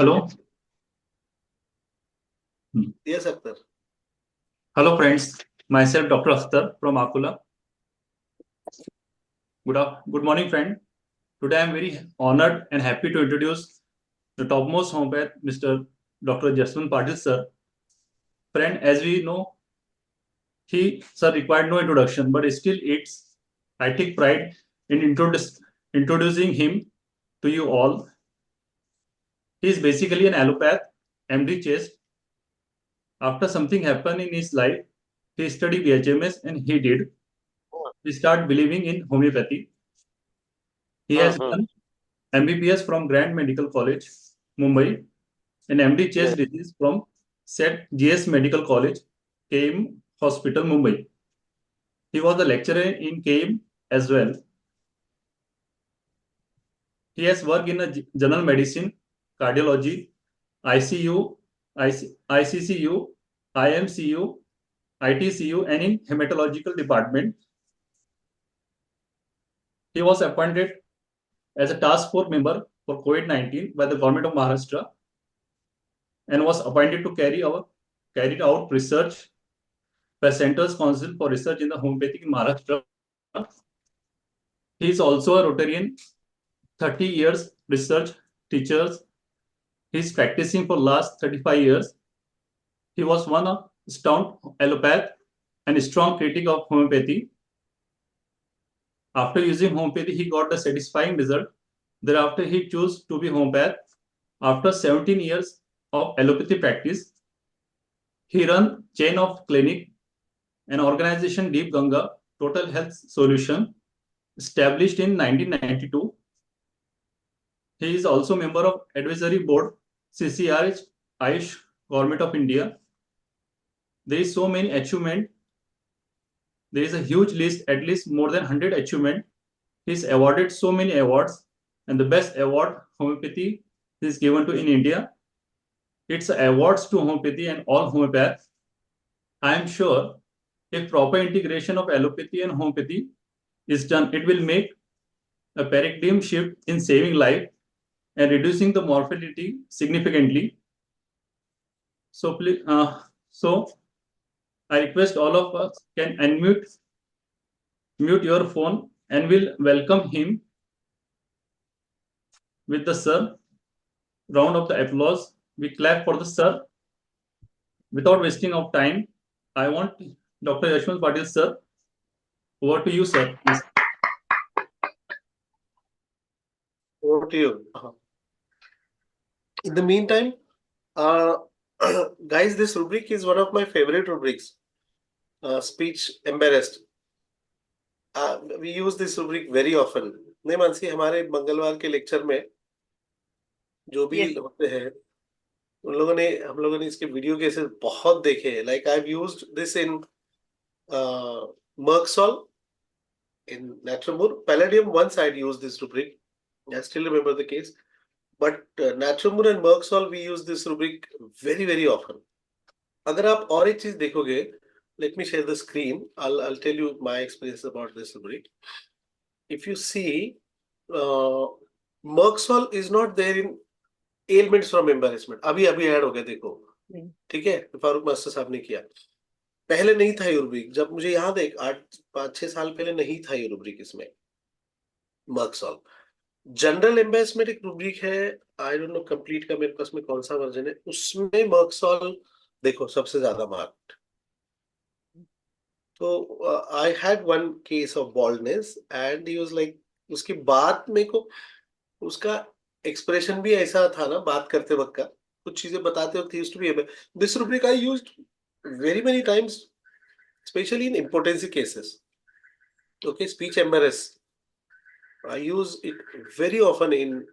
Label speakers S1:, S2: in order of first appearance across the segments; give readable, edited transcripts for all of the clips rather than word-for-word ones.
S1: Hello.
S2: Yes, Akhtar.
S1: Hello, friends. Myself, Dr. Akhtar from Akula. Good morning, friend. Today, I'm very honored and happy to introduce the topmost homeopath, Mr. Dr. Jaswant Patil, sir. Friend, as we know, he, sir, required no introduction, but still, I take pride in introducing him to you all. He is basically an allopath, MD chest. After something happened in his life, he studied BHMS and he started believing in homeopathy. He has done MBBS from Grand Medical College, Mumbai, and MD Chest
S2: Yes.
S1: Disease from SET GS Medical College, KM Hospital, Mumbai. He was a lecturer in KM as well. He has worked in general medicine, cardiology, ICU, ICCU, IMCU, ITCU, and in hematological department. He was appointed as a task force member for COVID-19 by the government of Maharashtra and was appointed to carry out research by Centers Council for Research in the Homeopathic in Maharashtra. He is also a Rotarian, 30 years research teachers. He is practicing for last 35 years. He was one of staunch allopath and a strong critic of homeopathy. After using homeopathy, he got a satisfying result. Thereafter, he chose to be homeopath. After 17 years of allopathy practice, he ran chain of clinic, an organization Deep Ganga Total Health Solution, established in 1992. He is also member of advisory board CCRH Ayush Government of India. There is so many achievement. There is a huge list, at least more than 100 achievement. He's awarded so many awards, and the best award homeopathy is given to in India. It's awards to homeopathy and all homeopaths. I am sure if proper integration of allopathy and homeopathy is done, it will make a paradigm shift in saving life and reducing the mortality significantly. So, please, I request all of us can mute your phone, and we'll welcome him with the sir. Round of the applause. We clap for the sir. Without wasting of time, I want Dr. Yashwant Patil, sir. Over to you, sir. Please.
S2: Over to you. In the meantime, guys, this rubric is one of my favorite rubrics. Speech embarrassed. We use this rubric very often. नहीं मानसी, हमारे मंगलवार के lecture में जो भी होते हैं हम लोगों ने इसके वीडियो केसेस बहुत देखे हैं. Like I've used this in Merxol, in Natramur. Palladium, once I'd used this rubric. I still remember the case. But Natramur and Merxol, we use this rubric very, very often. अगर आप और एक चीज देखोगे, let me share the screen. I'll tell you my experience about this rubric. If you see, Merxol is not there in ailments from embarrassment. अभी add हो गया, देखो. ठीक है, फारूक मास्टर साहब ने किया. पहले नहीं था ये रुब्रिक. जब मुझे याद है 5-6 साल पहले नहीं था ये रुब्रिक इसमें, Merxol. जनरल एम्बेरसमेंट एक रुब्रिक है. आई डोंट नो कंप्लीट का मेरे पास में कौन सा वर्जन है. उसमें Merxol देखो सबसे ज्यादा मार्क्ड. तो I had one case of boldness and he was like, उसकी बात मेरे को, उसका एक्सप्रेशन भी ऐसा था ना बात करते वक्त का, कुछ चीजें बताते वक्त used to be able. This rubric I used very many times, especially in impotency cases. Okay, speech embarrass. I use it very often in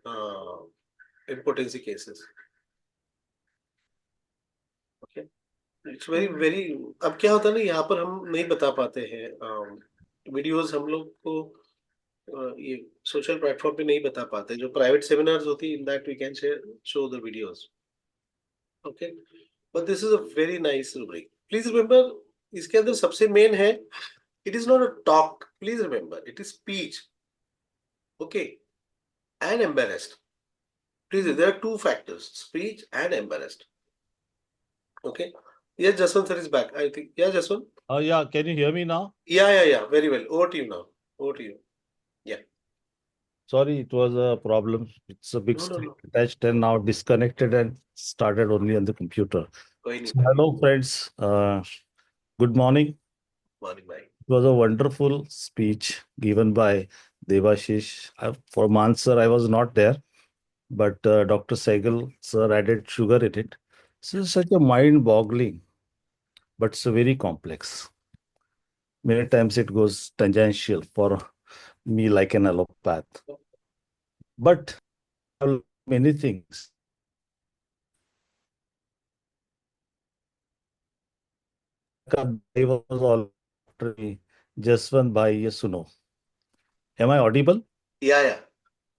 S2: impotency cases. Okay, it's very very. अब क्या होता है ना, यहाँ पर हम नहीं बता पाते हैं. वीडियोस हम लोग को ये सोशल प्लेटफॉर्म पे नहीं बता पाते. जो प्राइवेट सेमिनार्स होती है, in that we can show the videos. Okay, but this is a very nice rubric. Please remember, इसके अंदर सबसे मेन है, it is not a talk. Please remember, it is speech. Okay, and embarrassed. Please, there are two factors: speech and embarrassed. Okay. Yes, Jaswant sir is back, I think. Yeah, Jaswant.
S3: Yeah, can you hear me now?
S2: Yeah. Very well. Over to you now. Over to you. Yeah.
S3: Sorry, it was a problem. It's a big
S2: No.
S3: screen attached and now disconnected and started only on the computer.
S2: कोई नहीं,
S3: So, hello, friends. Good morning.
S2: morning, bye.
S3: It was a wonderful speech given by Devashish. For my answer, I was not there, but Dr. Sehgal sir added sugar in it. So it's such a mind-boggling, but it's a very complex. Many times it goes tangential for me like an allopath. But many things. Bhai was all after me. Jaswant bhai, ye suno. Am I audible?
S2: Yeah.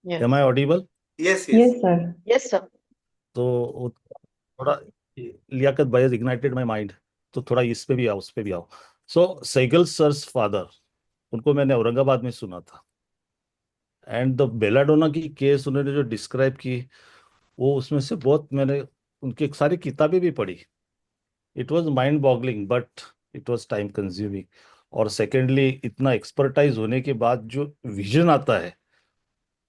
S4: Yeah.
S3: Am I audible?
S2: Yes.
S4: Yes, sir. Yes, sir.
S3: तो थोड़ा लियाकत भाई has ignited my mind. तो थोड़ा इस पे भी आओ, उस पे भी आओ. So Sehgal sir's father, उनको मैंने औरंगाबाद में सुना था. एंड द बेलाडोना की केस उन्होंने जो डिस्क्राइब की, वो उसमें से बहुत मैंने उनकी सारी किताबें भी पढ़ी. It was mind boggling but it was time consuming. और सेकेंडली इतना एक्सपर्टाइज होने के बाद जो विजन आता है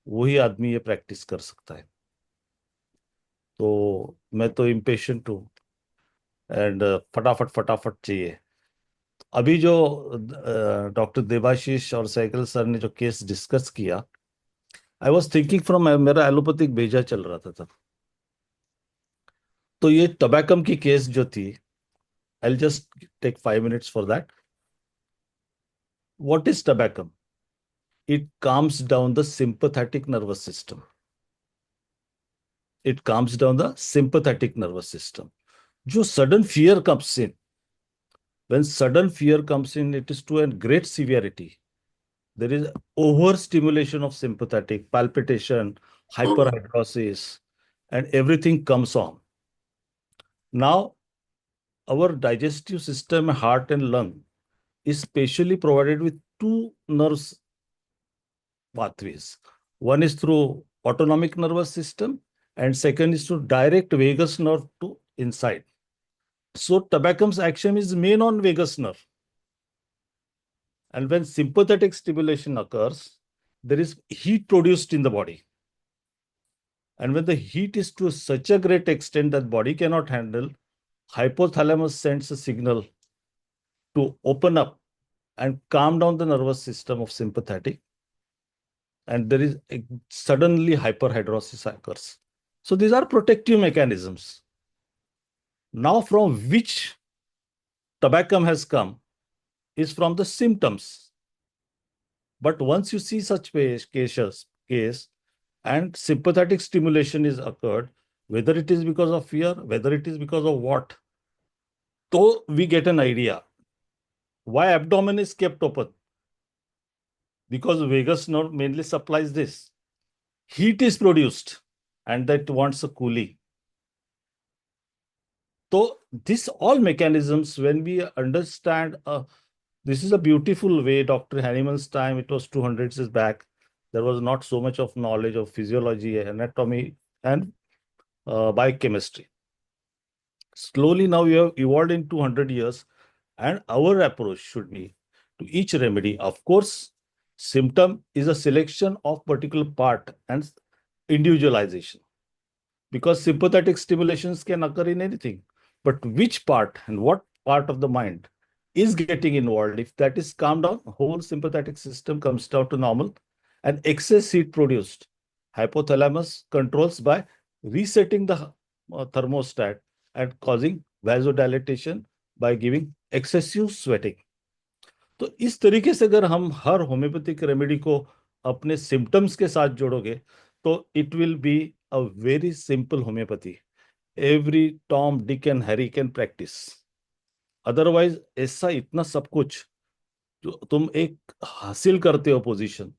S3: वही आदमी ये प्रैक्टिस कर सकता है. तो मैं तो इम्पेशेंट हूँ एंड फटाफट फटाफट चाहिए. अभी जो डॉक्टर देवाशीष और सहगल सर ने जो केस डिस्कस किया, आई वॉज थिंकिंग फ्रॉम, मेरा एलोपैथिक भेजा चल रहा था तब. तो ये टबैकम की केस जो थी, I just take 5 minutes for that. What is tabacum? It calms down the sympathetic nervous system. It calms down the sympathetic nervous system. जो sudden fear comes in, when sudden fear comes in, it is to a great severity. There is overstimulation of sympathetic, palpitation, hyperhidrosis, and everything comes on. Now, our digestive system, heart and lung, is specially provided with two nerves pathways. One is through autonomic nervous system and second is through direct vagus nerve to inside. So tobacco's action is main on vagus nerve. And when sympathetic stimulation occurs, there is heat produced in the body. And when the heat is to such a great extent that body cannot handle, hypothalamus sends a signal to open up and calm down the nervous system of sympathetic. And there is suddenly hyperhidrosis occurs. So these are protective mechanisms. Now from which tobacco has come is from the symptoms. But once you see such case and sympathetic stimulation is occurred, whether it is because of fear, whether it is because of what, so we get an idea. Why abdomen is kept open? Because vagus nerve mainly supplies this. Heat is produced and that wants a cooling. So this all mechanisms, when we understand, this is a beautiful way. Dr. Hahnemann's time, it was 200 years back. There was not so much of knowledge of physiology, anatomy, and biochemistry. Slowly now we have evolved in 200 years, and our approach should be to each remedy. Of course, symptom is a selection of particular part and individualization, because sympathetic stimulations can occur in anything. But which part and what part of the mind is getting involved? If that is calmed down, whole sympathetic system comes down to normal and excess heat produced. Hypothalamus controls by resetting the thermostat and causing vasodilatation by giving excessive sweating. तो इस तरीके से अगर हम हर homeopathic remedy को अपने symptoms के साथ जोड़ोगे तो it will be a very simple homeopathy. Every Tom Dick and Harry can practice. Otherwise ऐसा इतना सब कुछ जो तुम एक हासिल करते हो पोजीशन,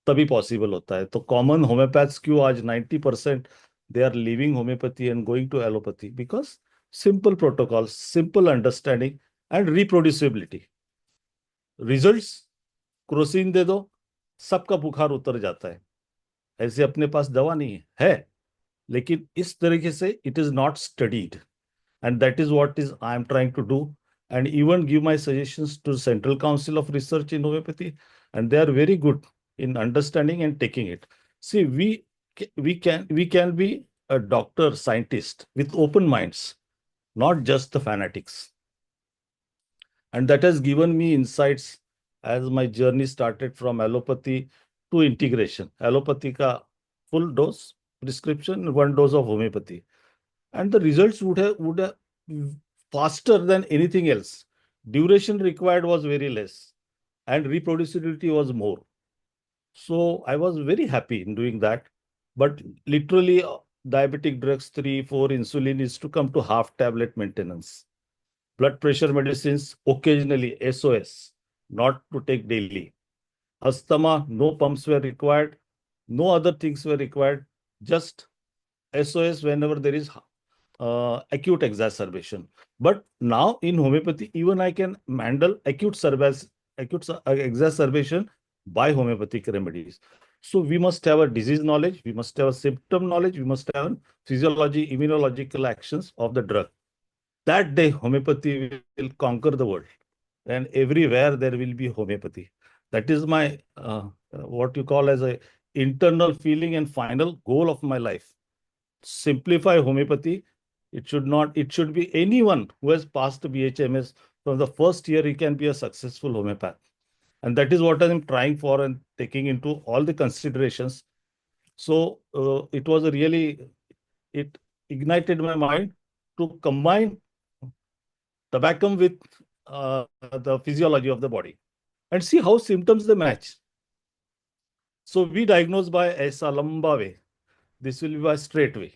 S3: तभी पॉसिबल होता है. तो कॉमन होम्योपैथ्स क्यों आज 90% they are living homeopathy and going to allopathy? Because simple protocol, simple understanding and reproducibility. Results Crocin दे दो, सबका बुखार उतर जाता है. ऐसे अपने पास दवा नहीं है, लेकिन इस तरीके से it is not studied, and that is what is I am trying to do, and even give my suggestions to Central Council of Research in Homeopathy, and they are very good in understanding and taking it. See, we can be a doctor, scientist with open minds, not just the fanatics. And that has given me insights as my journey started from allopathy to integration. Allopathy ka full dose prescription, 1 dose of homeopathy. And the results would have faster than anything else. Duration required was very less, and reproducibility was more. So I was very happy in doing that. But literally, diabetic drugs 3, 4, insulin is to come to half tablet maintenance. Blood pressure medicines occasionally, SOS, not to take daily. Asthma, no pumps were required, no other things were required, just SOS whenever there is acute exacerbation. But now in homeopathy, even I can handle acute exacerbation by homeopathic remedies. So we must have a disease knowledge, we must have a symptom knowledge, we must have physiology, immunological actions of the drug. That day, homeopathy will conquer the world, and everywhere there will be homeopathy. That is my what you call as a internal feeling and final goal of my life. Simplify homeopathy. It should be anyone who has passed BHMS from the first year, he can be a successful homeopath. And that is what I am trying for and taking into all the considerations. So it ignited my mind to combine tobacco with the physiology of the body and see how symptoms they match. So we diagnose by aisa lamba way. This will be by straight way.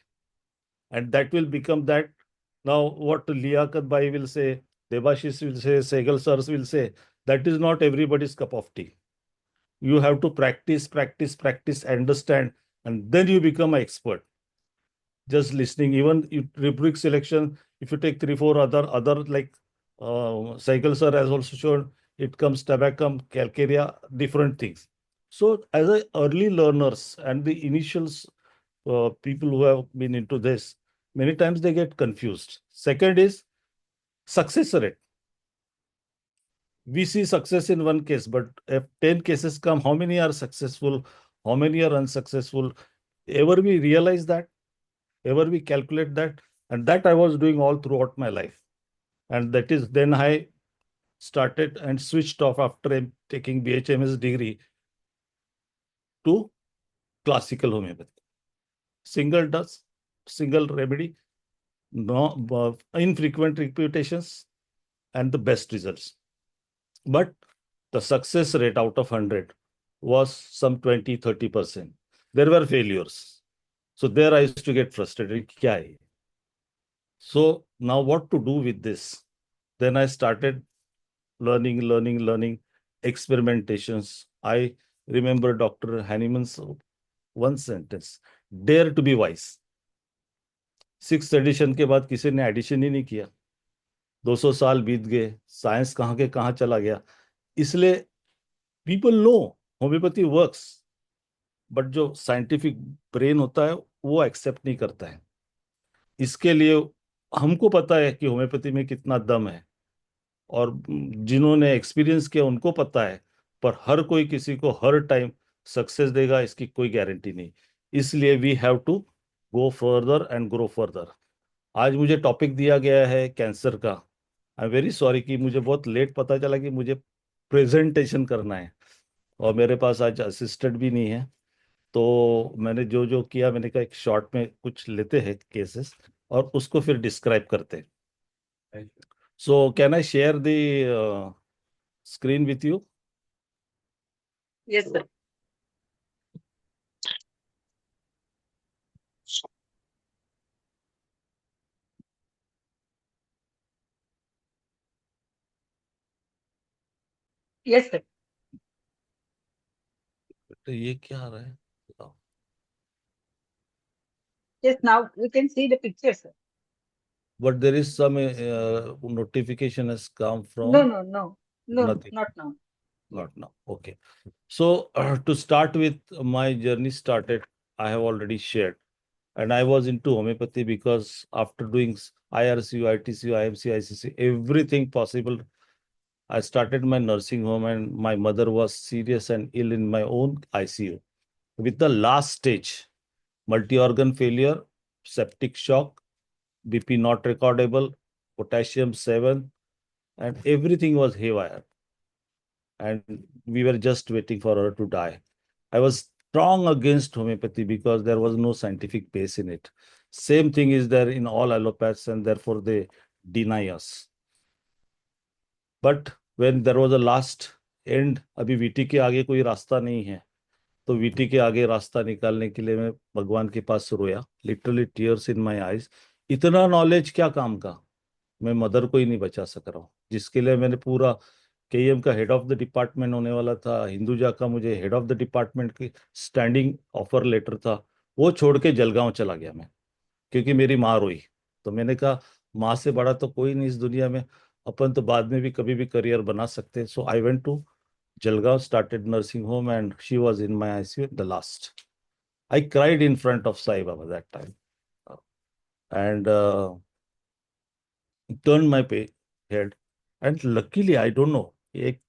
S3: And that will become that. Now, what Liaquat Bhai will say, Debashis will say, Sehgal sirs will say, that is not everybody's cup of tea. You have to practice, understand, and then you become an expert. Just listening, even rubric selection, if you take 3, 4 other like Sehgal sir has also shown, it comes tabacum, calcarea, different things. So as a early learners and the initials people who have been into this, many times they get confused. Second is success rate. We see success in one case, but if 10 cases come, how many are successful? How many are unsuccessful? Ever we realize that? Ever we calculate that? And that I was doing all throughout my life. And that is then I started and switched off after taking BHMS degree to classical homeopathy. Single dose, single remedy, no infrequent repetitions, and the best results. But the success rate out of 100 was some 20-30%. There were failures. So there I used to get frustrated. Kya hai? So now what to do with this? Then I started learning, experimentations. I remember Dr. Hahnemann's one sentence, dare to be wise. 6th edition के बाद किसी ने addition ही नहीं किया. 200 साल बीत गए, science कहाँ के कहाँ चला गया. इसलिए people know homeopathy works, but जो साइंटिफिक ब्रेन होता है वो एक्सेप्ट नहीं करता है. इसके लिए हमको पता है कि होम्योपैथी में कितना दम है, और जिन्होंने एक्सपीरियंस किया उनको पता है, पर हर कोई किसी को हर टाइम सक्सेस देगा इसकी कोई गारंटी नहीं. इसलिए we have to go further and grow further. आज मुझे टॉपिक दिया गया है कैंसर का. आई एम वेरी सॉरी कि मुझे बहुत लेट पता चला कि मुझे प्रेजेंटेशन करना है, और मेरे पास आज असिस्टेंट भी नहीं है. तो मैंने जो किया, मैंने कहा एक शॉर्ट में कुछ लेते हैं केसेस और उसको फिर डिस्क्राइब करते हैं. So can I share the screen with you?
S4: Yes, sir. Yes, sir.
S3: तो ये क्या आ रहा है?
S4: Yes, now we can see the picture, sir.
S3: But there is some notification has come from.
S4: No,
S3: Nothing.
S4: not now.
S3: Not now. Okay. So to start with, my journey started, I have already shared. And I was into homeopathy because after doing IRCU, ITCU, IMC, ICC, everything possible, I started my nursing home, and my mother was serious and ill in my own ICU with the last stage, multi-organ failure, septic shock, BP not recordable, potassium 7, and everything was haywire. And we were just waiting for her to die. I was strong against homeopathy because there was no scientific base in it. Same thing is there in all allopaths, and therefore they deny us. But when there was a last end, अभी VT के आगे कोई रास्ता नहीं है, तो VT के आगे रास्ता निकालने के लिए मैं भगवान के पास रोया, literally tears in my eyes. इतना नॉलेज क्या काम का, मैं मदर को ही नहीं बचा सक रहा हूँ, जिसके लिए मैंने पूरा केईएम का हेड ऑफ द डिपार्टमेंट होने वाला था, हिंदुजा का मुझे हेड ऑफ द डिपार्टमेंट की स्टैंडिंग ऑफर लेटर था, वो छोड़ के जलगांव चला गया मैं, क्योंकि मेरी माँ रोई। तो मैंने कहा माँ से बड़ा तो कोई नहीं इस दुनिया में, अपन तो बाद में भी कभी भी करियर बना सकते हैं। So I went to Jalgaon, started nursing home, and she was in my ICU at the last. I cried in front of Sai Baba that time, and turned my head. And luckily, I don't know, एक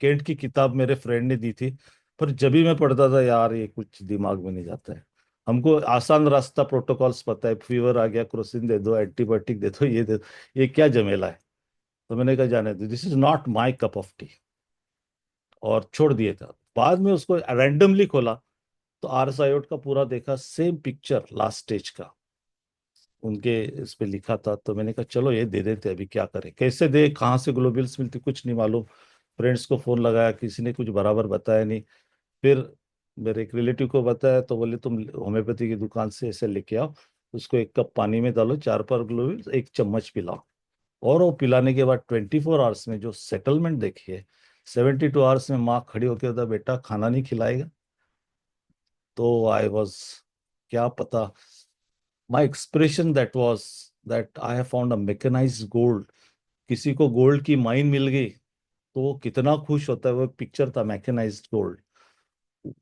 S3: Kent की किताब मेरे friend ने दी थी, पर जब भी मैं पढ़ता था यार ये कुछ दिमाग में नहीं जाता है। हमको आसान रास्ता प्रोटोकॉल्स पता है, फीवर आ गया क्रोसिन दे दो, एंटीबायोटिक दे दो, ये दे दो, ये क्या झमेला है। तो मैंने कहा जाने दो, this is not my cup of T, और छोड़ दिया था। बाद में उसको रैंडमली खोला तो आरएस आयोड का पूरा देखा, सेम पिक्चर लास्ट स्टेज का उनके इस पे लिखा था। तो मैंने कहा चलो ये दे देते, अभी क्या करें, कैसे दे, कहाँ से ग्लोबल्स मिलती, कुछ नहीं मालूम। फ्रेंड्स को फोन लगाया, किसी ने कुछ बराबर बताया नहीं। फिर मेरे एक रिलेटिव को बताया, तो बोले तुम होम्योपैथी की दुकान से ऐसे लेके आओ, उसको एक कप पानी में डालो, 4 ग्लोबल्स, एक चम्मच पिलाओ, और वो पिलाने के बाद 24 आवर्स में जो सेटलमेंट देखिए, 72 आवर्स में माँ खड़ी होकर होता, बेटा खाना नहीं खिलाएगा। तो आई वॉज, क्या पता, my expression that was that I have found a mechanized gold. किसी को गोल्ड की माइन मिल गई तो वो कितना खुश होता है। वो पिक्चर था मैकेनाइज्ड गोल्ड,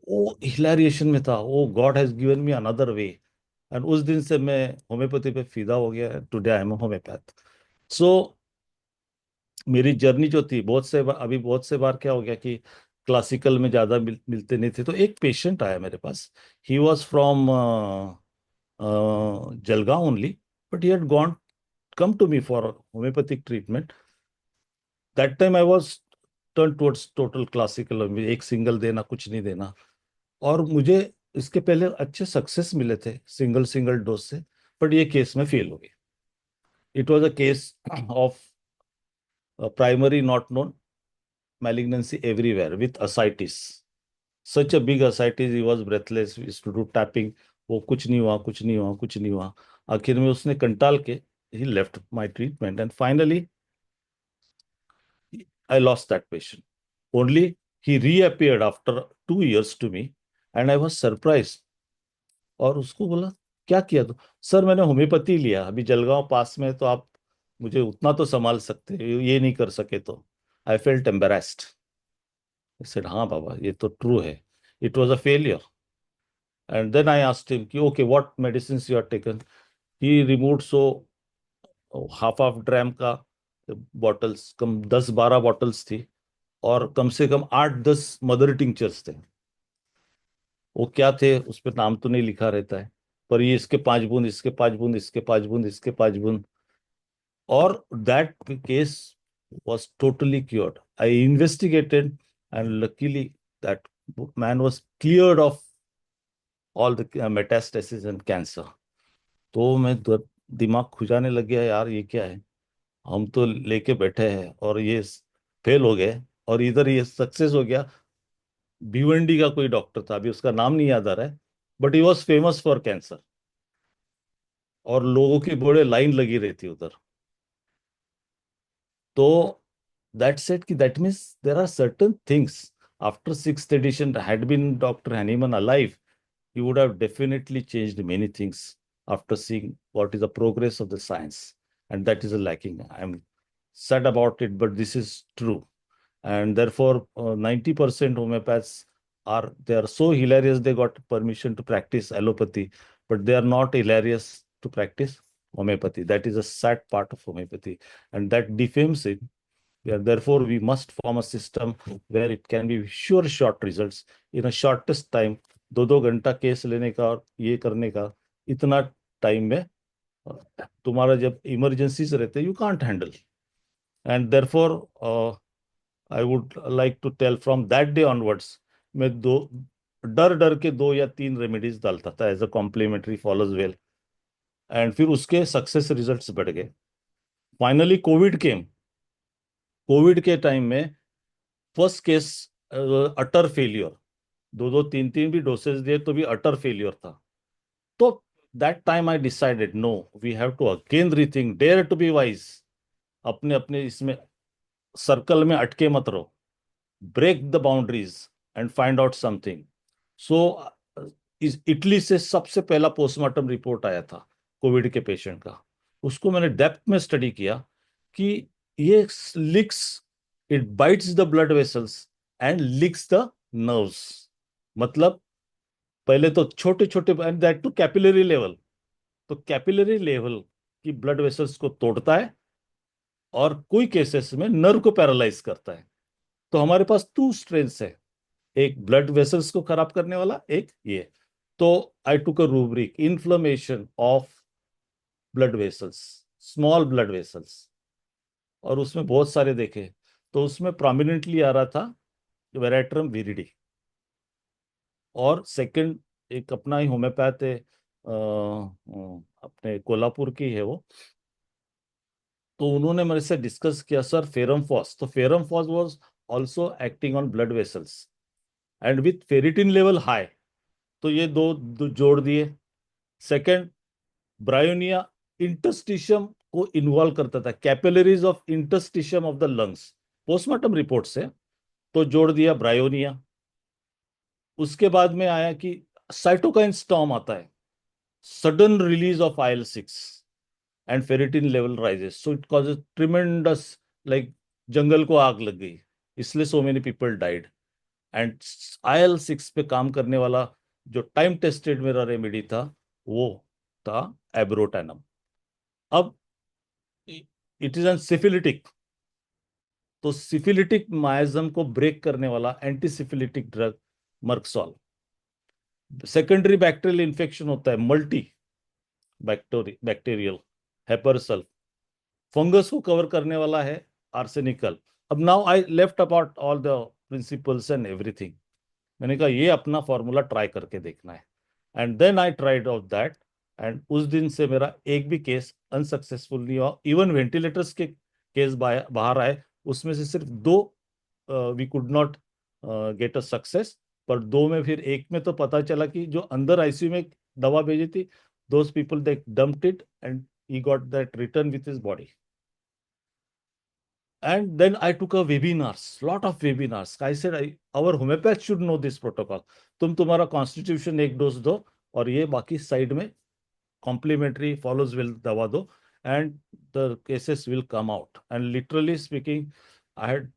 S3: वो हिलारिएशन में था, oh God has given me another way. And उस दिन से मैं होम्योपैथी पे फिदा हो गया। Today I am homeopath. So मेरी जर्नी जो थी, अभी बहुत से बार क्या हो गया कि क्लासिकल में ज्यादा मिलते नहीं थे। तो एक पेशेंट आया मेरे पास, he was from Jalgaon only, but he had gone come to me for homeopathic treatment. That time I was turn towards total classical, एक सिंगल देना, कुछ नहीं देना। और मुझे इसके पहले अच्छे सक्सेस मिले थे सिंगल सिंगल डोज से, बट ये केस में फेल हो गई। It was a case of primary not known malignancy everywhere with ascites. Such a big ascites, he was breathless, we used to do tapping, वो कुछ नहीं हुआ, कुछ नहीं हुआ, कुछ नहीं हुआ। आखिर में उसने कंटाल के, he left my treatment, and finally I lost that patient. Only he reappeared after 2 years to me, and I was surprised. और उसको बोला क्या किया तो, सर मैंने होम्योपैथी लिया, अभी जलगांव पास में है, तो आप मुझे उतना तो संभाल सकते हैं, ये नहीं कर सके तो। I felt embarrassed. I said, हाँ बाबा, ये तो ट्रू है, it was a failure. And then I asked him कि okay what medicines you are taken. He removed, so half dram का बॉटल्स, कम 10-12 बॉटल्स थी, और कम से कम 8-10 मदर टिंचर्स थे। वो क्या थे उस पर नाम तो नहीं लिखा रहता है, पर ये इसके 5 बूंद, इसके 5 बूंद, इसके 5 बूंद, इसके 5 बूंद, और that case was totally cured. I investigated, and luckily that man was cleared of all the metastasis and cancer. तो मैं दिमाग खुजाने लग गया, यार ये क्या है, हम तो लेके बैठे हैं और ये फेल हो गए, और इधर ये सक्सेस हो गया। भिवंडी का कोई डॉक्टर था, अभी उसका नाम नहीं याद आ रहा है, but he was famous for cancer, और लोगों की बड़े लाइन लगी रहती उधर। तो that said कि that means there are certain things, after 6th edition had been Dr. Hahnemann alive, he would have definitely changed many things after seeing what is the progress of the science, and that is a lacking. I'm sad about it, but this is true. And therefore 90% homeopaths are, they are so hilarious, they got permission to practice allopathy, but they are not hilarious to practice homeopathy. That is a sad part of homeopathy, and that defames it. Yeah, therefore, we must form a system where it can be sure short results in a shortest time. 2-2 घंटा case लेने का और ये करने का, इतना time में तुम्हारा जब इमरजेंसीज रहते, you can't handle. And therefore, I would like to tell from that day onwards, मैं डर के 2 या 3 रेमेडीज डालता था as a complementary, follows well, and फिर उसके सक्सेस रिजल्ट्स बढ़ गए. Finally covid came. कोविड के टाइम में फर्स्ट केस अटर फेलियर, 2-2 3-3 भी डोसेज दिए तो भी अटर फेलियर था. तो that time I decided, no, we have to again rethink, dare to be wise. अपने अपने इसमें सर्कल में अटके मत रहो, break the boundaries and find out something. So इस इटली से सबसे पहला पोस्टमार्टम रिपोर्ट आया था कोविड के पेशेंट का. उसको मैंने डेप्थ में स्टडी किया कि ये licks, it bites the blood vessels and licks the nerves. मतलब पहले तो छोटे छोटे, and that to capillary level. तो कैपिलरी लेवल की ब्लड वेसल्स को तोड़ता है और कोई केसेस में नर्व को पैरालाइज करता है. तो हमारे पास 2 स्ट्रेंथ्स है, एक ब्लड वेसल्स को खराब करने वाला, एक ये. तो I took a rubric, inflammation of blood vessels, small blood vessels, और उसमें बहुत सारे देखे. तो उसमें प्रोमिनेंटली आ रहा था वेराट्रम विरिडी. और सेकंड एक अपना ही होम्योपैथ है, अपने कोल्हापुर की है वो. तो उन्होंने मेरे से डिस्कस किया, सर फेरम फॉस. तो ferrum phos was also acting on blood vessels and with ferritin level high. तो ये दो जोड़ दिए. सेकंड, ब्रायोनिया इंटरस्टिशियम को इन्वॉल्व करता था, capillaries of interstitium of the lungs, postmortem report से. तो जोड़ दिया ब्रायोनिया. उसके बाद में आया कि साइटोकाइन स्टॉर्म आता है, sudden release of IL-6 and ferritin level rises. So it causes tremendous, like जंगल को आग लग गई, इसलिए so many people died. And IL-6 पे काम करने वाला जो टाइम टेस्टेड मेरा रेमेडी था वो था एब्रोटेनम. अब इट इज एन सिफिलिटिक, तो सिफिलिटिक माइजम को ब्रेक करने वाला antisyphilitic drug merc sol. Secondary bacterial infection होता है, मल्टी बैक्टीरियल हेपरसल्फ. फंगस को कवर करने वाला है आर्सेनिकल. अब now I left apart all the principles and everything. मैंने कहा ये अपना फॉर्मूला ट्राई करके देखना है. And then I tried of that, and उस दिन से मेरा एक भी केस अनसक्सेसफुल नहीं हुआ. इवन वेंटिलेटर्स के केस बाहर आए, उसमें से सिर्फ 2 we could not get a success. पर 2 में फिर एक में तो पता चला कि जो अंदर आईसीयू में दवा भेजी थी, those people they dumped it and he got that return with his body. And then I took a webinars, lot of webinars. I said our homeopath should know this protocol. तुम तुम्हारा constitution एक dose दो और ये बाकी side में complementary follows will दवा दो, and the cases will come out. And literally speaking, I had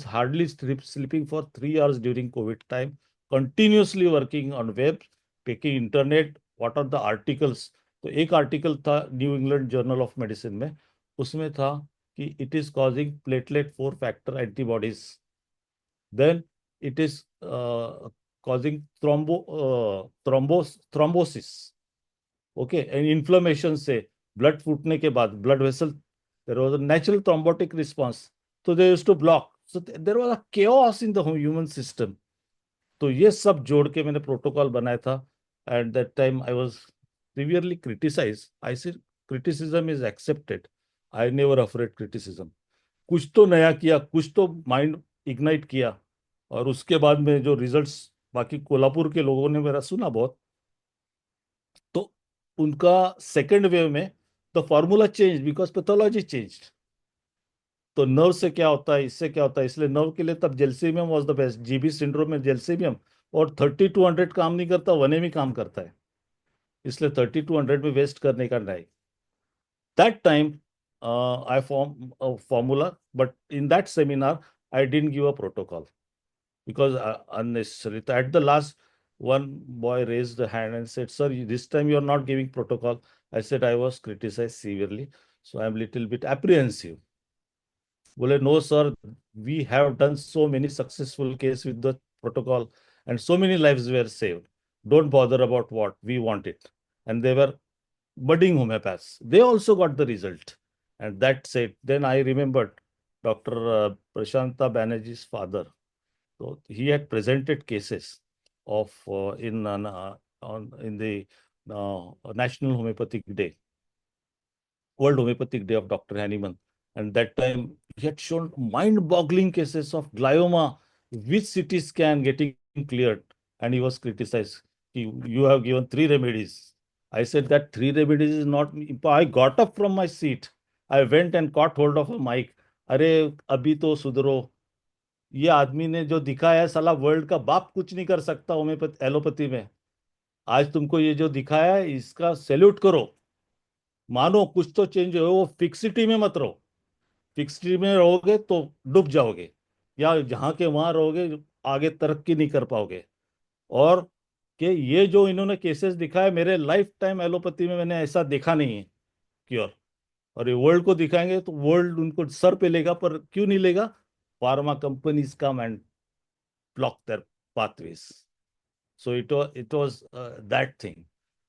S3: hardly sleeping for 3 hours during COVID time, continuously working on web, taking internet, what are the articles. तो एक article था New England journal of medicine में, उसमें था कि it is causing platelet 4 factor antibodies, then it is causing thrombosis, okay, and inflammation से blood फूटने के बाद blood vessel, there was a natural thrombotic response, तो they used to block. So there was a chaos in the human system. तो ये सब जोड़ के मैंने प्रोटोकॉल बनाया था. At that time I was severely criticized. I said criticism is accepted. I never afraid criticism. कुछ तो नया किया, कुछ तो माइंड इग्नाइट किया. और उसके बाद में जो रिजल्ट्स बाकी कोल्हापुर के लोगों ने मेरा सुना बहुत, तो उनका सेकेंड वेव में the formula change because pathology changed. तो नर्व से क्या होता है, इससे क्या होता है, इसलिए नर्व के लिए तब gelsemium was the best. GB syndrome में जेल्सीमियम, और 30-100 काम नहीं करता, 1 में काम करता है, इसलिए 30-100 में वेस्ट करने का नहीं. That time I formed a formula, but in that seminar I didn't give a protocol because unnecessary. At the last one boy raised a hand and said, "Sir, this time you are not giving protocol." I said, "I was criticized severely, so I'm little bit apprehensive." Bole, "No, sir, we have done so many successful cases with the protocol and so many lives were saved. Don't bother about what we want it." And they were budding homeopaths. They also got the result. And that said, then I remembered Dr. Prashanta Banerjee's father. So he had presented cases of in the National Homeopathic Day, World Homeopathic Day of Dr. Hahnemann. And that time he had shown mind-boggling cases of glioma with CT scan getting cleared. And he was criticized. You have given 3 remedies. I said that 3 remedies is not. I got up from my seat. I went and caught hold of a mic. अरे अभी तो सुधरो, ये आदमी ने जो दिखाया है साला वर्ल्ड का बाप कुछ नहीं कर सकता होम्योपैथी एलोपैथी में। आज तुमको ये जो दिखाया है इसका सैल्यूट करो, मानो कुछ तो चेंज हो। वो फिक्सिटी में मत रहो, फिक्सिटी में रहोगे तो डूब जाओगे, या जहां के वहां रहोगे आगे तरक्की नहीं कर पाओगे। और कि ये जो इन्होंने केसेस दिखाए, मेरे लाइफ टाइम एलोपैथी में मैंने ऐसा देखा नहीं है क्योर। और ये वर्ल्ड को दिखाएंगे तो वर्ल्ड उनको सर पे लेगा, पर क्यों नहीं लेगा? Pharma companies come and block their pathways. So it was that thing.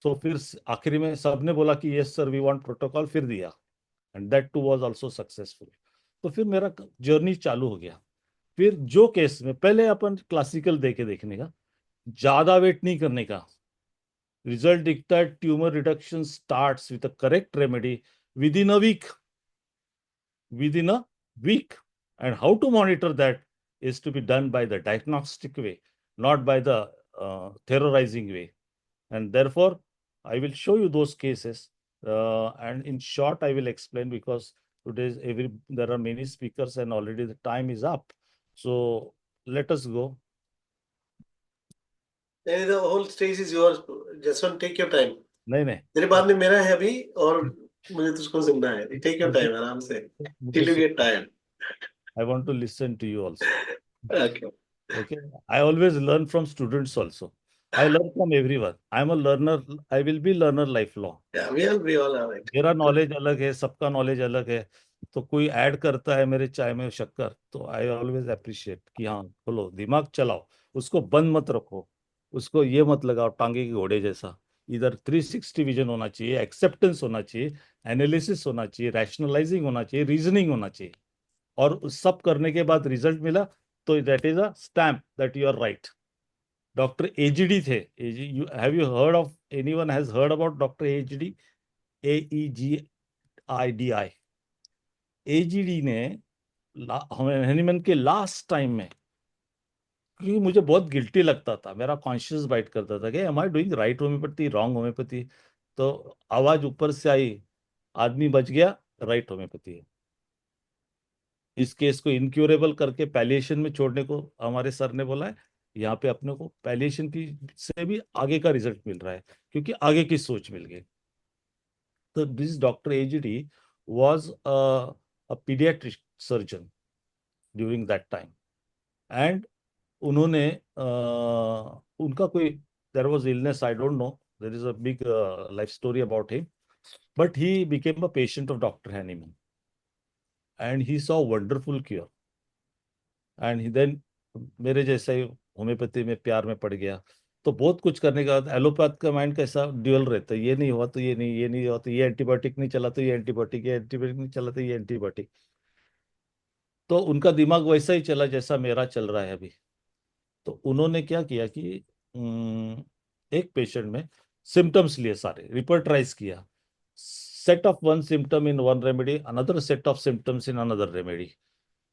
S3: सो फिर आखिरी में सबने बोला कि yes sir we want protocol, फिर दिया। And that too was also successful. तो फिर मेरा जर्नी चालू हो गया। फिर जो केस में पहले अपन क्लासिकल देके देखने का, ज्यादा वेट नहीं करने का। रिजल्ट दिखता है, tumour reduction starts with a correct remedy within a week. Within a week. And how to monitor that is to be done by the diagnostic way, not by the terrorizing way. And therefore, I will show you those cases. And in short, I will explain, because there are many speakers and already the time is up. So let us go.
S2: The whole stage is yours. Just one, take your time.
S3: नहीं नहीं,
S2: तेरे बाद में मेरा है अभी, और मुझे तुझको सुनना है। Take your time, आराम से, till you get tired.
S3: I want to listen to you also.
S2: Okay.
S3: Okay. I always learn from students also. I learn from everyone. I'm a learner. I will be learner lifelong.
S2: Yeah, we all are right.
S3: मेरा knowledge अलग है, सबका knowledge अलग है। तो कोई add करता है मेरे चाय में शक्कर, तो आई ऑलवेज अप्रिशिएट कि हाँ बोलो, दिमाग चलाओ, उसको बंद मत रखो, उसको ये मत लगाओ टांगे के घोड़े जैसा। इधर 360 विजन होना चाहिए, एक्सेप्टेंस होना चाहिए, एनालिसिस होना चाहिए, रैशनलाइजिंग होना चाहिए, रीजनिंग होना चाहिए। और उस सब करने के बाद रिजल्ट मिला तो that is a stamp that you are right. Doctor Aegidi थे। Have you heard of, anyone has heard about doctor Aegidi? AEGIDI। Aegidi ने हनीमन के लास्ट टाइम में, क्योंकि मुझे बहुत गिल्टी लगता था, मेरा कॉन्शियस बाइट करता था कि am I doing right homeopathy, wrong homeopathy. तो आवाज ऊपर से आई, आदमी बच गया, राइट होम्योपैथी है। इस केस को इनक्यूरेबल करके पैलिएशन में छोड़ने को हमारे सर ने बोला है। यहाँ पे अपने को पैलिएशन की से भी आगे का रिजल्ट मिल रहा है, क्योंकि आगे की सोच मिल गई। तो this doctor Aegidi was a paediatric surgeon during that time. And उन्होंने उनका कोई, there was illness, I don't know, there is a big life story about him, but he became a patient of doctor Hahnemann and he saw wonderful cure. And then मेरे जैसा ही homeopathy में प्यार में पड़ गया। तो बहुत कुछ करने के बाद एलोपैथ का माइंड कैसा ड्यूअल रहता है, ये नहीं हुआ तो ये नहीं, ये नहीं हुआ तो ये एंटीबायोटिक नहीं चला तो ये एंटीबायोटिक, ये एंटीबायोटिक नहीं चला तो ये एंटीबायोटिक। तो उनका दिमाग वैसा ही चला जैसा मेरा चल रहा है अभी। तो उन्होंने क्या किया कि एक पेशेंट में सिम्टम्स लिए, सारे रिपर्टराइज किया, set of one symptom in one remedy, another set of symptoms in another remedy.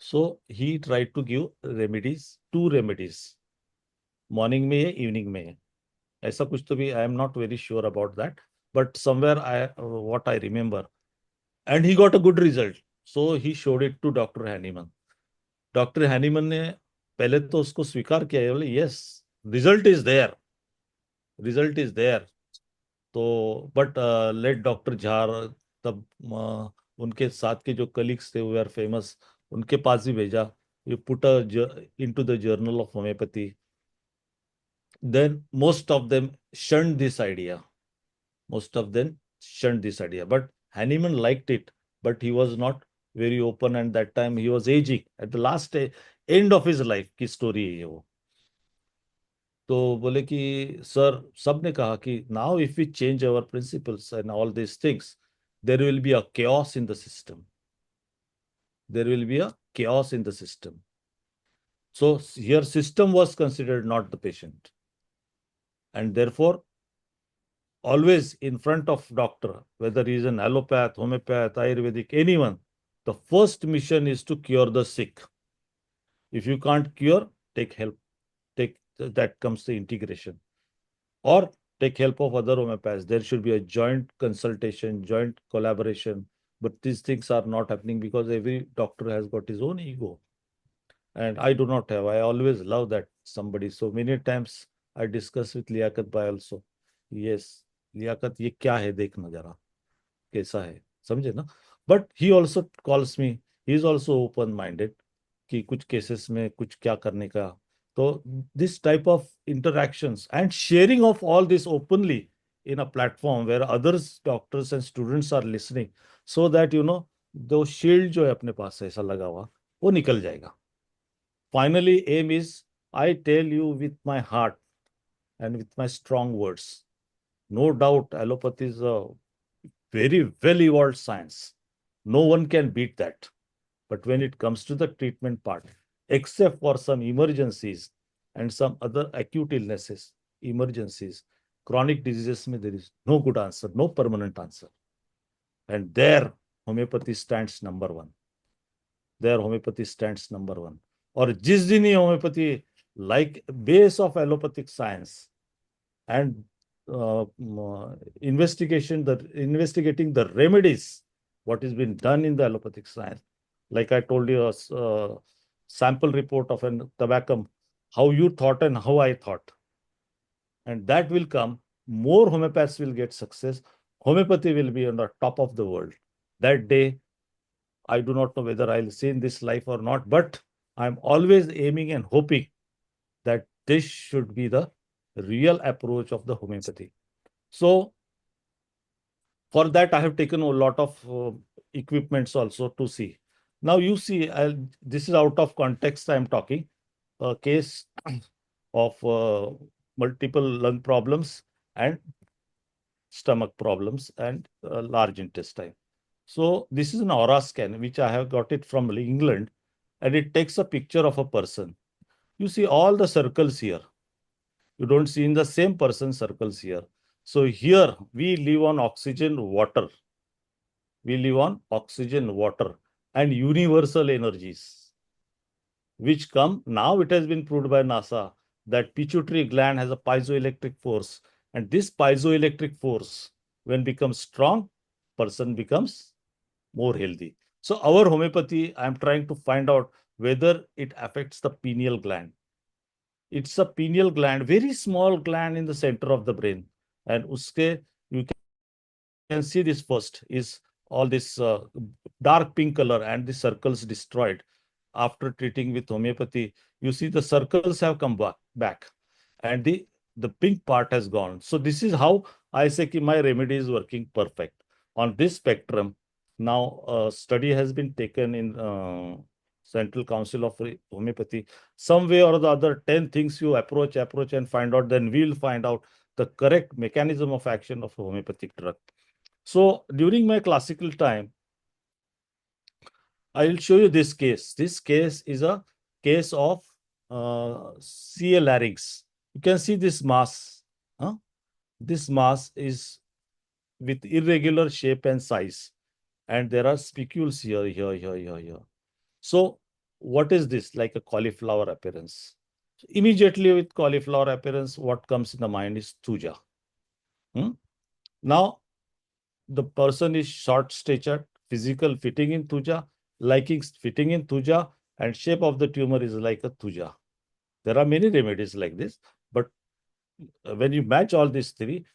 S3: So he tried to give remedies, 2 remedies, morning में है, इवनिंग में है, ऐसा कुछ तो भी, I am not very sure about that, but somewhere I what I remember, and he got a good result. So he showed it to doctor Hahnemann. Doctor Hahnemann ने पहले तो उसको स्वीकार किया, बोले yes result is there, result is there. तो but late doctor Jhar, तब उनके साथ के जो कलीग्स थे वे आर फेमस, उनके पास भी भेजा, you put into the journal of homeopathy. then most of them shunned this idea. Most of them shunned this idea. But Hahnemann liked it, but he was not very open, and that time he was aging at the last end of his life की story है ये वो. तो बोले कि sir सबने कहा कि now if we change our principles and all these things, there will be a chaos in the system. There will be a chaos in the system. So here system was considered, not the patient. And therefore, always in front of doctor, whether he is an allopath, homeopath, Ayurvedic, anyone, the first mission is to cure the sick. If you can't cure, take help. That comes the integration. Or take help of other homeopaths. There should be a joint consultation, joint collaboration. But these things are not happening because every doctor has got his own ego. And I do not have. I always love that somebody. So many times I discuss with Liaquat Bhai also. Yes, Liaquat, ये क्या है देखना जरा कैसा है समझे ना. But he also calls me. He is also open-minded कि कुछ cases में कुछ क्या करने का. So this type of interactions and sharing of all this openly in a platform where others, doctors and students are listening, so that the shield जो है अपने पास ऐसा लगा हुआ वो निकल जाएगा. Finally, aim is I tell you with my heart and with my strong words. No doubt, allopathy is a very well evolved science. No one can beat that. But when it comes to the treatment part, except for some emergencies and some other acute illnesses, emergencies, chronic diseases, there is no good answer, no permanent answer. And there, homeopathy stands number one. There, homeopathy stands number one. और जिस दिन ये homeopathy like base of allopathic science and investigating the remedies, what has been done in the allopathic science. Like I told you, a sample report of an tabacum, how you thought and how I thought. And that will come, more homeopaths will get success. Homeopathy will be on the top of the world. That day, I do not know whether I'll see in this life or not, but I'm always aiming and hoping that this should be the real approach of the homeopathy. So for that, I have taken a lot of equipments also to see. Now you see, this is out of context I'm talking, a case of multiple lung problems and stomach problems and large intestine. So this is an aura scan, which I have got it from England, and it takes a picture of a person. You see all the circles here. You don't see in the same person circles here. So here we live on oxygen, water. We live on oxygen, water, and universal energies, which come, now it has been proved by NASA that pituitary gland has a piezoelectric force. And this piezoelectric force, when becomes strong, person becomes more healthy. So our homeopathy, I'm trying to find out whether it affects the pineal gland. It's a pineal gland, very small gland in the center of the brain. And uske, you can see this first is all this dark pink color and the circles destroyed. After treating with homeopathy, you see the circles have come back and the pink part has gone. So this is how I say that my remedy is working perfect. On this spectrum, now a study has been taken in Central Council of Homeopathy. Some way or the other, 10 things you approach and find out, then we'll find out the correct mechanism of action of a homeopathic drug. So during my classical time, I will show you this case. This case is a case of CA larynx. You can see this mass. This mass is with irregular shape and size. And there are spicules here. So what is this? Like a cauliflower appearance. So immediately with cauliflower appearance, what comes in the mind is thuja. Now, the person is short-statured, physical fitting in thuja, liking fitting in thuja, and shape of the tumor is like a thuja. There are many remedies like this, but when you match all these three,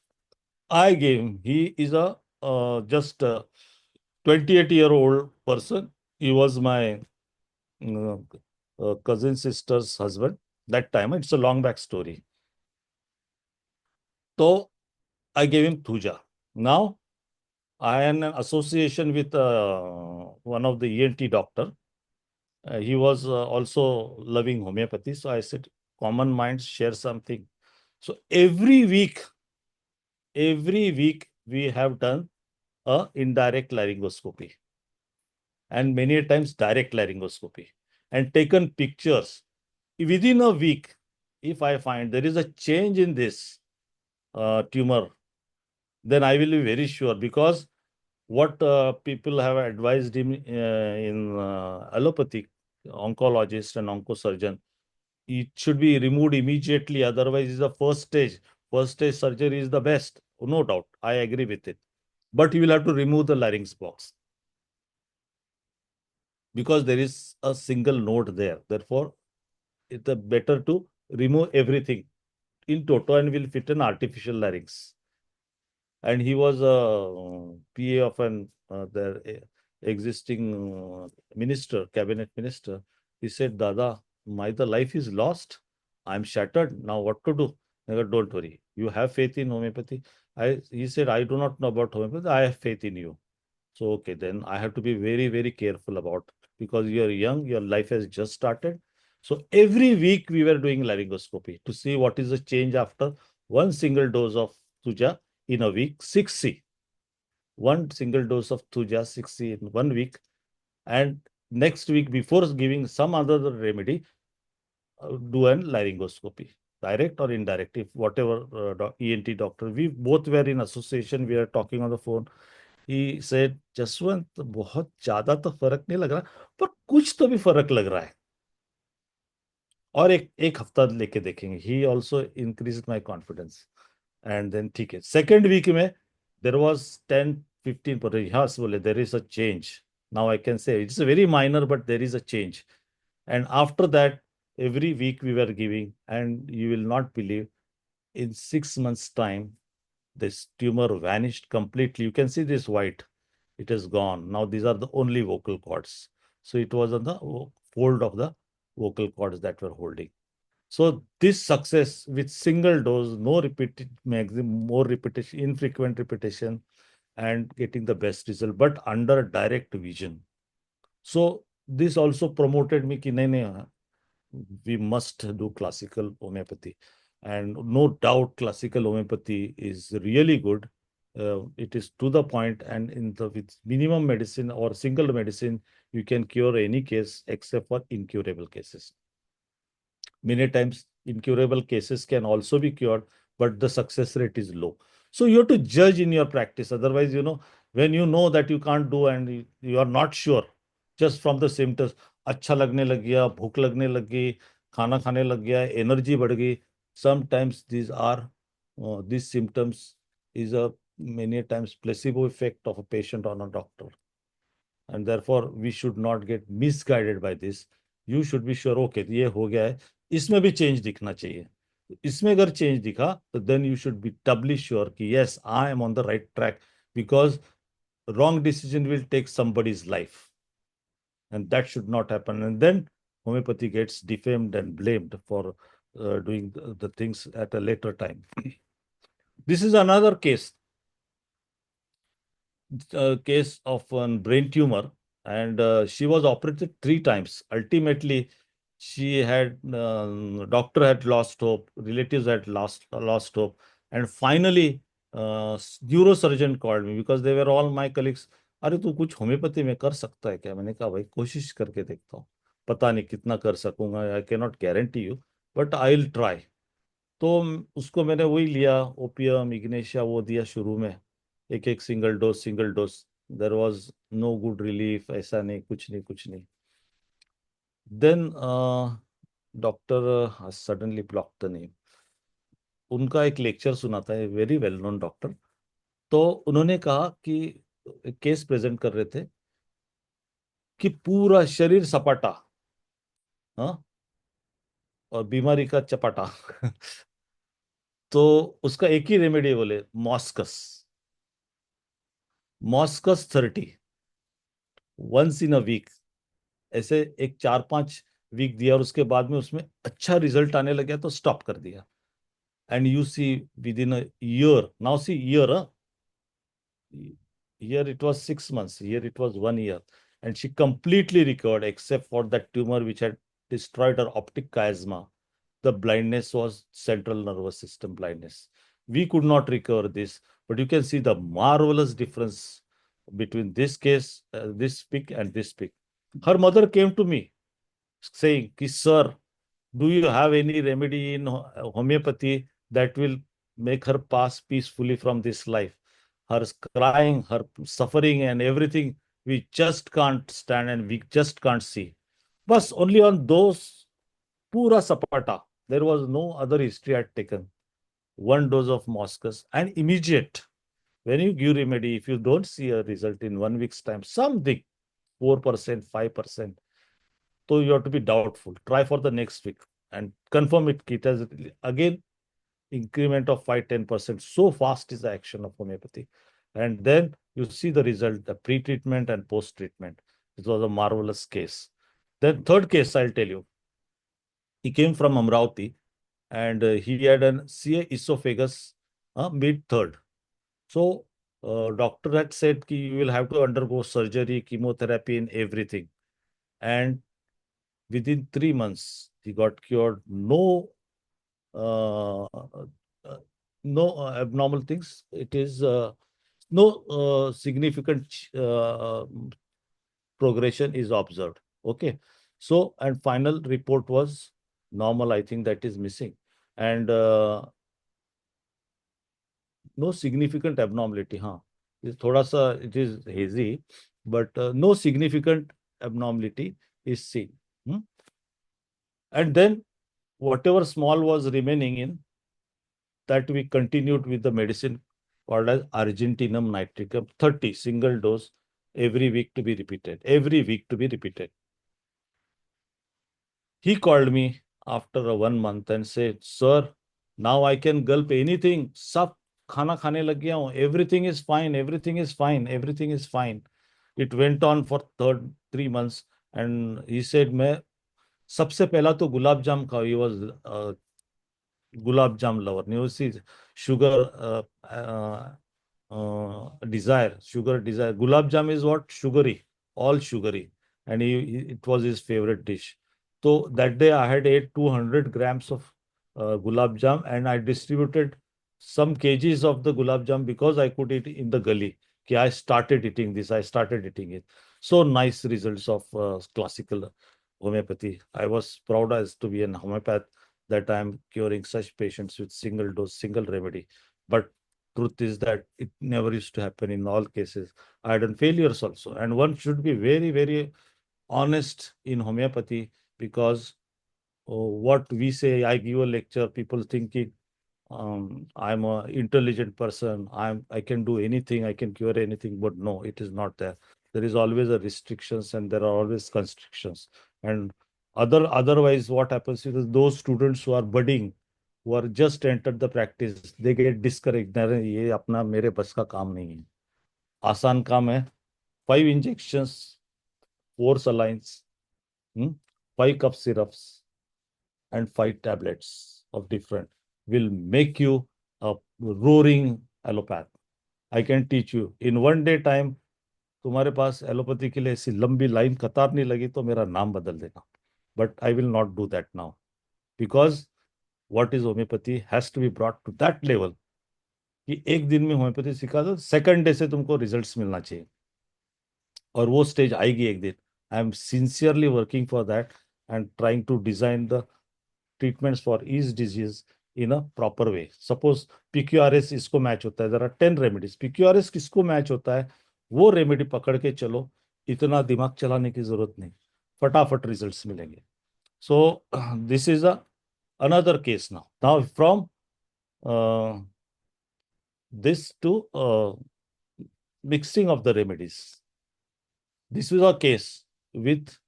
S3: I gave him. He is a just 28-year-old person. He was my cousin sister's husband. That time, it's a long back story. So I gave him Thuja. Now I am in an association with one of the ENT doctor. He was also loving homeopathy. So I said, common minds share something. So every week we have done a indirect laryngoscopy and many times direct laryngoscopy and taken pictures. Within a week, if I find there is a change in this tumor, then I will be very sure, because what people have advised him in allopathic oncologist and oncosurgeon, it should be removed immediately. Otherwise, is the first stage. First stage surgery is the best, no doubt. I agree with it. But you will have to remove the larynx box because there is a single node there. Therefore, it's better to remove everything in toto and will fit an artificial larynx. And he was a PA of an the existing minister, cabinet minister. He said, Dada, the life is lost. I'm shattered. Now what to do? I said, don't worry. You have faith in homeopathy. He said, I do not know about homeopathy. I have faith in you. So, okay, then I have to be very, very careful about, because you're young, your life has just started. So every week we were doing laryngoscopy to see what is the change after one single dose of Thuja in a week, 6C. One single dose of Thuja, 6C in 1 week. And next week, before giving some other remedy, do an laryngoscopy, direct or indirect, if whatever ENT doctor. We both were in association, we are talking on the phone. He said, Jaswant बहुत ज्यादा तो फर्क नहीं लग रहा, पर कुछ तो भी फर्क लग रहा है, और एक हफ्ता लेके देखेंगे. He also increased my confidence. And then ठीक है, second week में there was 10-15%. हाँ बोले there is a change. Now I can say it's a very minor, but there is a change. And after that, every week we were giving, and you will not believe, in 6 months' time, this tumor vanished completely. You can see this white. It has gone. Now these are the only vocal cords. So it was on the fold of the vocal cords that were holding. So this success with single dose, no repeated maximum, more repetition, infrequent repetition, and getting the best result, but under direct vision. So this also promoted me ki nahi, we must do classical homeopathy. And no doubt classical homeopathy is really good. It is to the point, and with minimum medicine or single medicine, you can cure any case except for incurable cases. Many times incurable cases can also be cured, but the success rate is low. So you have to judge in your practice. Otherwise, when you know that you can't do and you are not sure, just from the symptoms, अच्छा लगने लग गया, भूख लगने लग गई, खाना खाने लग गया, energy बढ़ गई. Sometimes these symptoms is a many times placebo effect of a patient on a doctor. And therefore, we should not get misguided by this. You should be sure, okay, ये हो गया है, इसमें भी change दिखना चाहिए. इसमें अगर change दिखा, तो then you should be doubly sure कि yes, I am on the right track, because wrong decision will take somebody's life. And that should not happen. And then homeopathy gets defamed and blamed for doing the things at a later time. This is another case of a brain tumor, and she was operated 3 times. Ultimately, doctor had lost hope, relatives had lost hope, and finally, neurosurgeon called me, because they were all my colleagues. अरे तू कुछ homeopathy में कर सकता है क्या? मैंने कहा भाई कोशिश करके देखता हूँ, पता नहीं कितना कर सकूंगा, आई can not guarantee you, but I will try. तो उसको मैंने वही लिया, ओपियम, इग्नेशिया, वो दिया शुरू में, एक single dose. There was no good relief, ऐसा नहीं, कुछ नहीं. Then doctor suddenly block the name. उनका एक लेक्चर सुना था, वेरी वेल नोन डॉक्टर. तो उन्होंने कहा कि केस प्रेजेंट कर रहे थे कि पूरा शरीर सपाटा, हाँ, और बीमारी का चपाटा. तो उसका एक ही रेमेडी बोले, मॉस्कस 30 वंस इन अ वीक. ऐसे एक 4-5 वीक दिया, और उसके बाद में उसमें अच्छा रिजल्ट आने लग गया, तो स्टॉप कर दिया. And you see within a year, now see year, huh? Here it was 6 months, here it was 1 year. And she completely recovered except for that tumor which had destroyed her optic chiasma. The blindness was central nervous system blindness. We could not recover this, but you can see the marvelous difference between this case, this pic and this pic. Her mother came to me saying, Sir, do you have any remedy in homeopathy that will make her pass peacefully from this life? Her crying, her suffering and everything, we just can't stand and we just can't see. But only on those pura sapata, there was no other history I had taken. 1 dose of Moscus and immediate. When you give remedy, if you don't see a result in 1 week's time, something 4%, 5%, so you have to be doubtful. Try for the next week and confirm it. It has again increment of 5-10%. So fast is the action of homeopathy. And then you see the result, the pre-treatment and post-treatment. It was a marvelous case. Then third case, I'll tell you. He came from Amravati and he had an CA esophagus mid-third. So doctor had said that you will have to undergo surgery, chemotherapy and everything. And within 3 months, he got cured. No abnormal things. It is no significant progression is observed. Okay. So, and final report was normal. I think that is missing. And no significant abnormality. It is hazy, but no significant abnormality is seen. And then whatever small was remaining in, that we continued with the medicine called as Argentinum nitricum, 30 single dose every week to be repeated. Every week to be repeated. He called me after 1 month and said, Sir, now I can gulp anything. Sab khana khane lag gaya hu. Everything is fine. Everything is fine. Everything is fine. It went on for 3 months. And he said, मैं सबसे पहला तो गुलाब जाम का, he was gulab jam lover. You see, sugar desire, sugar desire. Gulab jam is what? Sugary, all sugary. And it was his favorite dish. So that day I had ate 200 grams of gulab jam and I distributed some kgs of the gulab jam because I could eat in the gully. I started eating this, I started eating it. So nice results of classical homeopathy. I was proud as to be an homeopath that I'm curing such patients with single dose, single remedy. But truth is that it never used to happen in all cases. I had done failures also. And one should be very, very honest in homeopathy because what we say, I give a lecture, people thinking I'm an intelligent person, I can do anything, I can cure anything, but no, it is not there. There is always a restrictions and there are always constrictions. And otherwise, what happens is those students who are budding, who are just entered the practice, they get discouraged. अरे ये अपना मेरे बस का काम नहीं है, आसान काम है. 5 injections, 4 salines, 5 cup syrups, and 5 tablets of different will make you a roaring allopath. I can teach you in 1 day time. तुम्हारे पास एलोपैथी के लिए ऐसी लंबी लाइन कतार नहीं लगी तो मेरा नाम बदल देना. But I will not do that now because what is homeopathy has to be brought to that level कि एक दिन में होम्योपैथी सिखा दो, सेकंड डे से तुमको रिजल्ट्स मिलना चाहिए. और वो स्टेज आएगी एक दिन. I am sincerely working for that and trying to design the treatments for each disease in a proper way. Suppose PQRS इसको मैच होता है, there are 10 remedies. PQRS किसको मैच होता है, वो रेमेडी पकड़ के चलो, इतना दिमाग चलाने की जरूरत नहीं, फटाफट रिजल्ट्स मिलेंगे. So this is another case now. Now from this to mixing of the remedies. This is a case with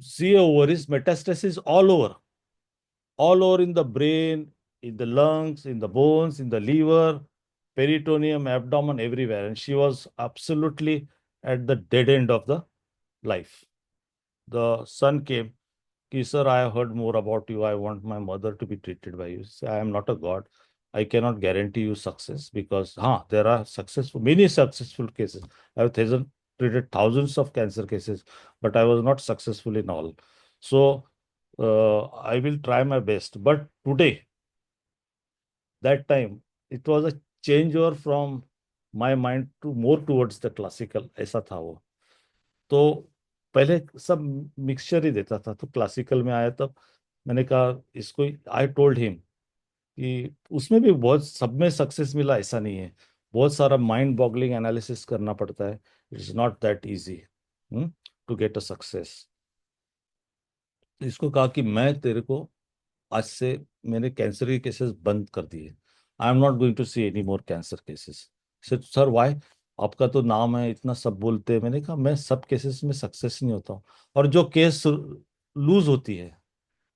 S3: CA ovaries metastasis all over in the brain, in the lungs, in the bones, in the liver, peritoneum, abdomen, everywhere. And she was absolutely at the dead end of the life. The son came कि sir, I have heard more about you. I want my mother to be treated by you. Say, I am not a god. I cannot guarantee you success because there are many successful cases. I have treated thousands of cancer cases, but I was not successful in all. So I will try my best. But today, that time, it was a changeover from my mind to more towards the classical. ऐसा था वो. तो पहले सब mixture ही देता था, तो classical में आया तब मैंने कहा इसको, आई टोल्ड हिम कि उसमें भी बहुत, सब में सक्सेस मिला ऐसा नहीं है, बहुत सारा माइंड बॉगलिंग एनालिसिस करना पड़ता है. It's not that easy to get a success. इसको कहा कि मैं तेरे को आज से मैंने कैंसर के केसेस बंद कर दिए. I am not going to see any more cancer cases. Sir why? आपका तो नाम है, इतना सब बोलते हैं. मैंने कहा मैं सब केसेस में सक्सेस नहीं होता हूँ, और जो केस लूज होती है,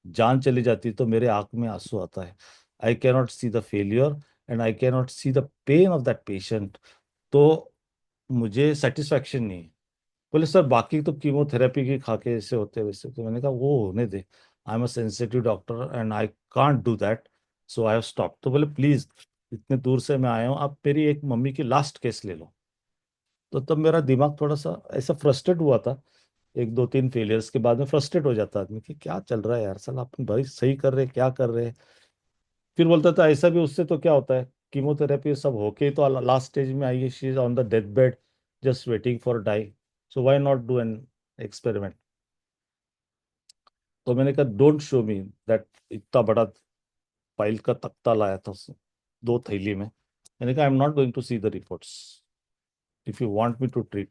S3: जान चली जाती है, तो मेरे आंख में आंसू आता है. I cannot see the failure and I cannot see the pain of that patient. तो मुझे सेटिस्फैक्शन नहीं है. बोले सर बाकी तो कीमोथेरेपी की खा के ऐसे होते हैं वैसे. तो मैंने कहा वो होने दे. I am a sensitive doctor and I can't do that, so I have stop. तो बोले प्लीज, इतने दूर से मैं आया हूँ, आप मेरी एक मम्मी की लास्ट केस ले लो. तो तब मेरा दिमाग थोड़ा सा ऐसा फ्रस्ट्रेट हुआ था. एक दो तीन फेलियर्स के बाद में फ्रस्ट्रेट हो जाता है आदमी कि क्या चल रहा है यार, साला अपन भाई सही कर रहे हैं, क्या कर रहे हैं. फिर बोलता था ऐसा भी, उससे तो क्या होता है, कीमोथेरेपी सब होके तो लास्ट स्टेज में आई है, she is on the death bed just waiting for die, so why not do an experiment. तो मैंने कहा डोंट शो मी दैट. इतना बड़ा फाइल का तख्ता लाया था उसने, 2 थैली में. मैंने कहा I am not going to see the reports if you want me to treat.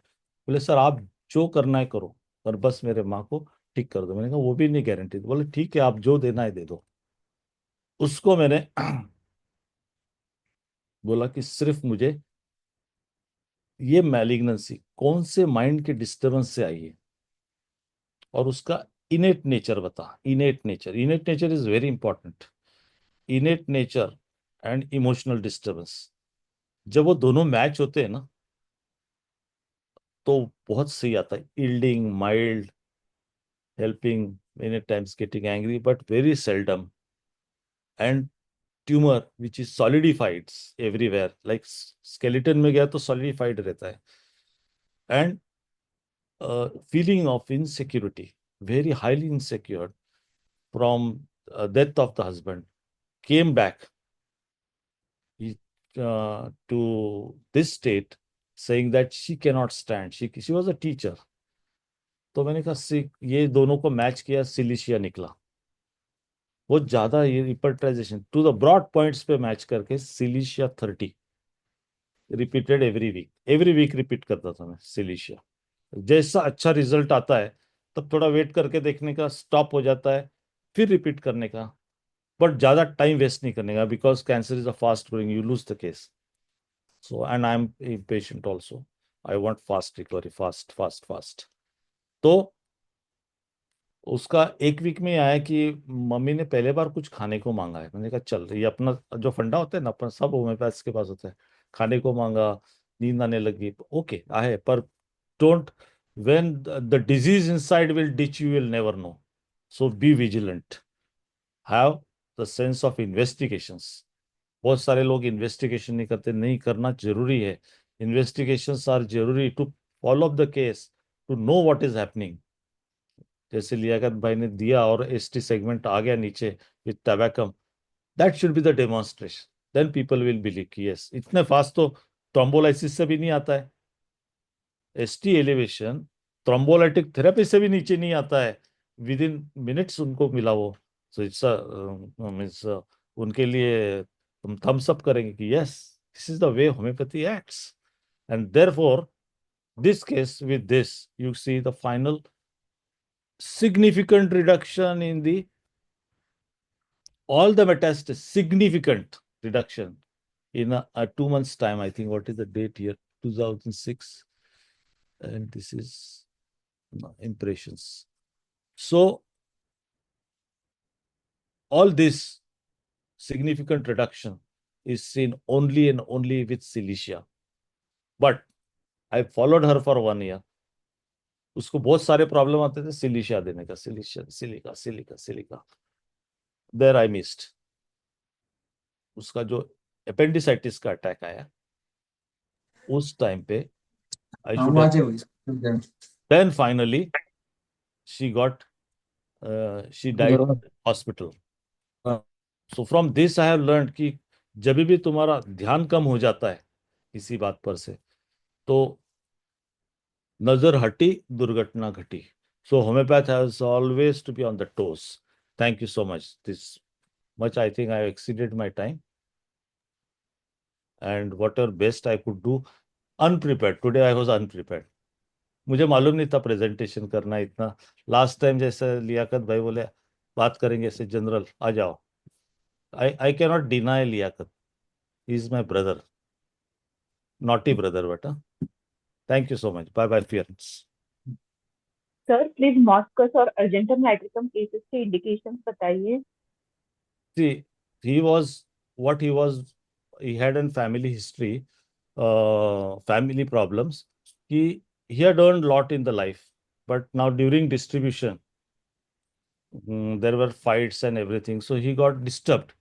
S3: बोले सर आप जो करना है करो, पर बस मेरे माँ को ठीक कर दो. मैंने कहा वो भी नहीं गारंटी. बोले ठीक है, आप जो देना है दे दो. उसको मैंने बोला कि सिर्फ मुझे ये मैलिग्नेंसी कौन से माइंड के डिस्टर्बेंस से आई है, और उसका इनेट नेचर बता. इनेट nature is very important. इनेट nature and emotional disturbance, जब वो दोनों मैच होते हैं ना, तो बहुत सही आता है. Yielding, mild, helping, many times getting angry, but very seldom. And tumor which is solidified everywhere, like skeleton में गया तो solidified रहता है. And feeling of insecurity, very highly insecure from death of the husband, came back to this state, saying that she cannot stand. She was a teacher. तो मैंने कहा ये दोनों को मैच किया, सिलिशिया निकला. वो ज्यादा ये रिपर्टाइजेशन टू द ब्रॉड पॉइंट्स पे मैच करके सिलिशिया 30 रिपीटेड एवरी वीक रिपीट करता था मैं सिलिशिया. जैसा अच्छा रिजल्ट आता है तब थोड़ा वेट करके देखने का, स्टॉप हो जाता है, फिर रिपीट करने का, बट ज्यादा टाइम वेस्ट नहीं करने का, because cancer is a fast growing, you lose the case. So and I am patient also. I want fast recovery, fast fast fast. तो उसका एक वीक में आया कि मम्मी ने पहले बार कुछ खाने को मांगा है. मैंने कहा चल, ये अपना जो फंडा होता है ना, अपन सब होम्योपैथ के पास होता है. खाने को मांगा, नींद आने लगी, ओके आए, पर don't, when the disease inside will ditch you will never know. So be vigilant, have the sense of investigations. बहुत सारे लोग इन्वेस्टिगेशन नहीं करते. नहीं करना जरूरी है. इन्वेस्टिगेशंस आर जरूरी to follow up the case, to know what is happening. जैसे लियाकत भाई ने दिया और एसटी सेगमेंट आ गया नीचे with tabacum, that should be the demonstration. Then people will believe कि यस. इतने फास्ट तो थ्रोम्बोलाइसिस से भी नहीं आता है. एसटी एलिवेशन थ्रोम्बोलाइटिक थेरेपी से भी नीचे नहीं आता है. विद इन मिनट्स उनको मिला वो. सो इट्स मीन्स उनके लिए हम थम्स अप करेंगे कि yes, this is the way homeopathy acts. And therefore this case, with this you see the final significant reduction in the all the metastasis, significant reduction in a 2 months time. I think, what is the date here, 2006, and this is impressions. So all this significant reduction is seen only and only with Cilicia. But I followed her for 1 year. उसको बहुत सारे problem आते थे silicea देने का, silicea, silica, silica, silica. There I missed. उसका जो appendicitis का अटैक आया उस टाइम पे, I should have, then finally she got, she died hospital. So from this I have learn कि जब भी तुम्हारा ध्यान कम हो जाता है किसी बात पर से, तो नजर हटी, दुर्घटना घटी। सो homeopath has always to be on the toes. Thank you so much. This much I think I have exceeded my time, and whatever best I could do, unprepared, today I was unprepared। मुझे मालूम नहीं था presentation करना इतना। Last time जैसे लियाकत भाई बोले बात करेंगे ऐसे जनरल, आ जाओ। I can not deny Liaquat, he is my brother, naughty brother बेटा। Thank you so much, bye bye friends.
S5: Sir please moschus और अर्जेंटम नाइट्रिकम केसेस के इंडिकेशंस बताइए।
S3: See, he was what he was. He had a family history, family problems. He had earned a lot in the life, but now during distribution, there were fights and everything. So he got disturbed.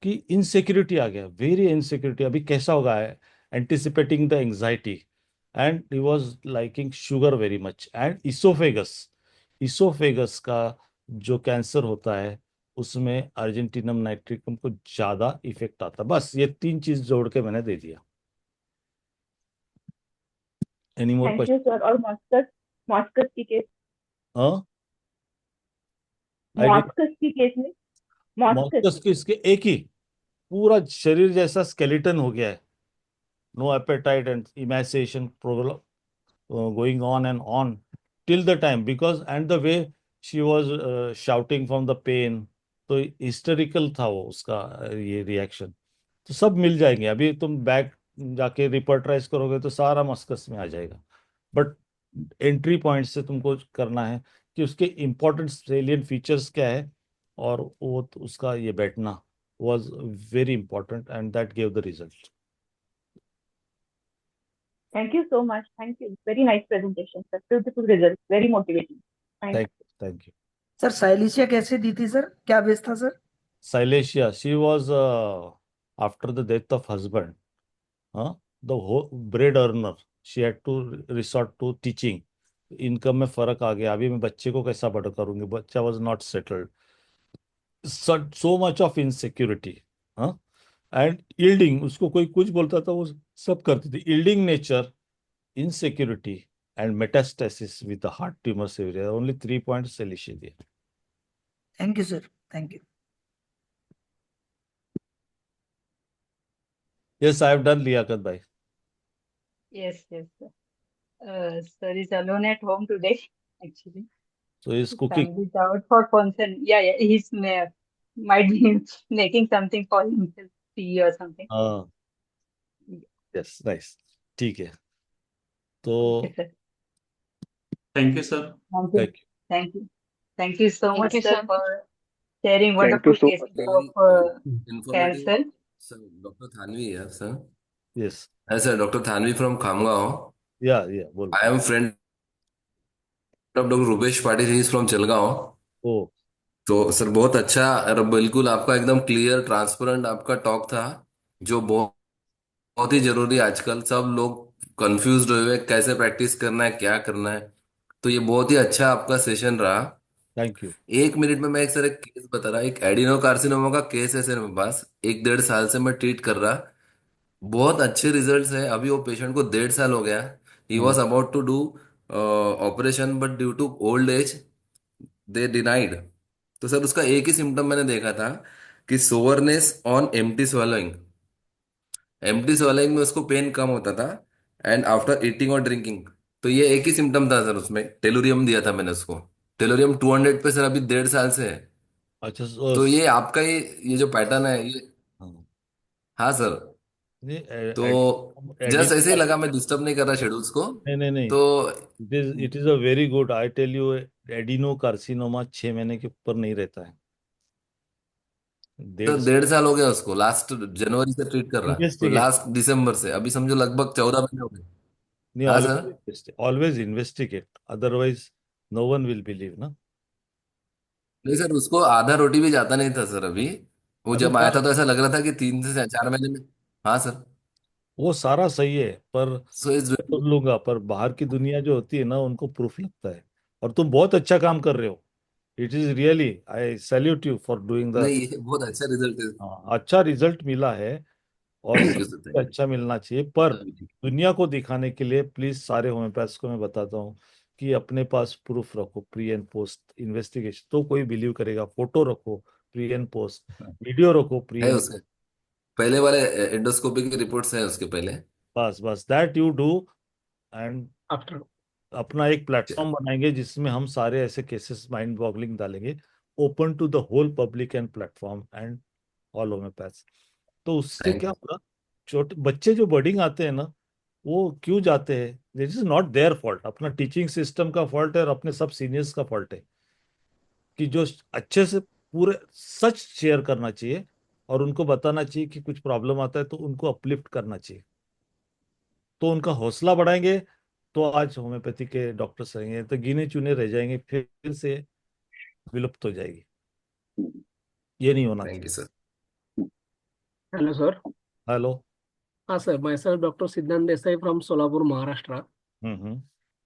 S3: कि insecurity आ गया, very insecurity, अभी कैसा होगा, anticipating the anxiety, and he was liking sugar very much, and oesophagus, oesophagus का जो cancer होता है उसमें अर्जेंटिनम नाइट्रिकम को ज्यादा इफेक्ट आता। बस ये तीन चीज जोड़ के मैंने दे दिया। Any more
S5: thank you
S3: question?
S5: Sir. और मॉस्कस, मॉस्कस की केस,
S3: हाँ,
S5: मॉस्कस की केस में, मॉस्कस
S3: मॉस्कस के इसके एक ही पूरा शरीर जैसा स्केलेटन हो गया है, no appetite and emaciation program going on till the time, because and the way she was shouting from the pain, तो हिस्टेरिकल था वो उसका ये रिएक्शन। तो सब मिल जाएंगे, अभी तुम बैक जाके रिपर्टराइज करोगे तो सारा मस्कस में आ जाएगा। बट एंट्री पॉइंट से तुमको करना है कि उसके इंपॉर्टेंट सेलियंट फीचर्स क्या है, और वो उसका ये बैठना was very important and that gave the result।
S5: Thank you so much, thank you, very nice presentation sir, beautiful result, very motivating.
S3: Thank you, thank you.
S6: Sir silicea कैसे दी थी sir, क्या बेस था sir?
S3: Silesia, she was after the death of husband, the whole bread earner, she had to resort to teaching। Income में फर्क आ गया, अभी मैं बच्चे को कैसा बड़ा करूंगी, बच्चा was not settled, so much of insecurity, हाँ, एंड यील्डिंग, उसको कोई कुछ बोलता था वो सब करती थी। Yielding nature, insecurity and metastasis with the heart tumours everywhere, only 3 points silicea दिए।
S6: Thank you sir, thank you.
S3: Yes, I have done Liaquat भाई।
S4: Yes, yes, sir. Sir is alone at home today, actually.
S3: So is
S4: His
S3: cooking,
S4: family is out for function. Yeah, might be making something for himself, tea or something.
S3: Yes, nice, ठीक है। तो
S4: Okay, sir.
S1: Thank you, sir.
S4: Thank you.
S3: Thank you.
S4: Thank you. Thank you so
S5: Thank
S4: much,
S5: you,
S4: sir,
S5: sir.
S4: for sharing
S2: Thank you
S4: wonderful
S2: so
S4: cases
S2: much.
S4: of
S7: Informative.
S4: cancer.
S7: Sir, Dr. Thanvi here, sir.
S3: Yes,
S7: Hi, sir. Dr. Thanvi from Khamgaon.
S3: या बोलो।
S7: I am friend of Dr. Rupesh Patil. He is from Chelgaon.
S3: ओ,
S7: तो sir बहुत अच्छा, और बिल्कुल आपका एकदम clear transparent आपका टॉक था, जो बहुत बहुत ही जरूरी है। आजकल सब लोग कंफ्यूज हुए हुए कैसे प्रैक्टिस करना है, क्या करना है। तो ये बहुत ही अच्छा आपका सेशन रहा।
S3: Thank you.
S7: 1 मिनट में मैं एक सर एक केस बता रहा, एक एडिनो कार्सिनोमा का केस है सर मेरे पास, 1 डेढ़ साल से मैं ट्रीट कर रहा। बहुत अच्छे रिजल्ट्स है। अभी वो पेशेंट को 1.5 साल हो गया। He was about to do operation, but due to old age they denied. तो सर उसका एक ही सिम्टम मैंने देखा था कि soreness on empty swallowing। Empty swallowing में उसको पेन कम होता था, एंड आफ्टर ईटिंग और ड्रिंकिंग। तो ये एक ही सिम्टम था सर, उसमें टेलोरियम दिया था मैंने उसको। टेलोरियम 200 पे सर अभी 1.5 साल से है।
S3: अच्छा,
S7: तो ये आपका ये जो पैटर्न है ये।
S3: हाँ,
S7: हाँ सर।
S3: नहीं,
S7: तो जस्ट ऐसे ही
S3: एडिनो,
S7: लगा, मैं डिस्टर्ब नहीं कर रहा शेड्यूल्स को।
S3: नहीं नहीं नहीं,
S7: तो
S3: it is a very good, I tell you. Adenocarcinoma 6 महीने के ऊपर नहीं रहता है,
S7: तो
S3: डेढ़।
S7: 1.5 साल हो गया उसको, लास्ट जनवरी से ट्रीट कर रहा। तो
S3: इन्वेस्टिगेट,
S7: लास्ट दिसंबर से अभी समझो लगभग 14 महीने हो गए।
S3: नहीं,
S7: हाँ sir.
S3: always investigate. Otherwise, no one will believe, ना?
S7: नहीं सर, उसको आधा रोटी भी जाता नहीं था सर अभी। वो
S3: अभी
S7: जब आया था
S3: सारा
S7: तो ऐसा लग रहा था कि 3 से 4 महीने में। हाँ सर।
S3: वो सारा सही है, पर
S7: सो इज
S3: मैं तो लूंगा, पर बाहर की दुनिया जो होती है ना, उनको प्रूफ लगता है। और तुम बहुत अच्छा काम कर रहे हो। It is really, I salute you for doing the.
S7: नहीं, ये बहुत अच्छा रिजल्ट है।
S3: अच्छा रिजल्ट मिला है, और
S7: थैंक यू सर,
S3: सबको
S7: थैंक
S3: अच्छा मिलना चाहिए। पर
S7: यू।
S3: दुनिया को दिखाने के लिए प्लीज, सारे होम्योपैथ्स को मैं बताता हूँ कि अपने पास प्रूफ रखो, प्री एंड पोस्ट इन्वेस्टिगेशन, तो कोई बिलीव करेगा। फोटो रखो, प्री एंड पोस्ट, वीडियो रखो, प्री
S7: है
S3: एंड।
S7: उसके पहले वाले एंडोस्कोपी की रिपोर्ट्स है उसके पहले।
S3: बस बस that you do. And
S2: after
S3: अपना एक प्लेटफॉर्म बनाएंगे जिसमें हम सारे ऐसे केसेस माइंड बॉगलिंग डालेंगे, open to the whole public and platform and all homeopaths. तो उससे
S7: थैंक
S3: क्या
S7: यू।
S3: होगा, छोटे बच्चे जो बर्डिंग आते हैं ना, वो क्यों जाते हैं? This is not their fault, अपना टीचिंग सिस्टम का फॉल्ट है और अपने सब सीनियर्स का फॉल्ट है, कि जो अच्छे से पूरे सच शेयर करना चाहिए, और उनको बताना चाहिए कि कुछ प्रॉब्लम आता है तो उनको अपलिफ्ट करना चाहिए, तो उनका हौसला बढ़ाएंगे। तो आज होम्योपैथी के डॉक्टर्स रहेंगे तो गिने चुने रह जाएंगे, फिर से विलुप्त हो जाएगी। ये नहीं होना
S7: थैंक
S3: चाहिए।
S7: You sir.
S8: Hello sir.
S3: Hello.
S8: हाँ सर, मैं सर डॉक्टर सिद्धांत Desai from Solapur Maharashtra.
S3: Hmm.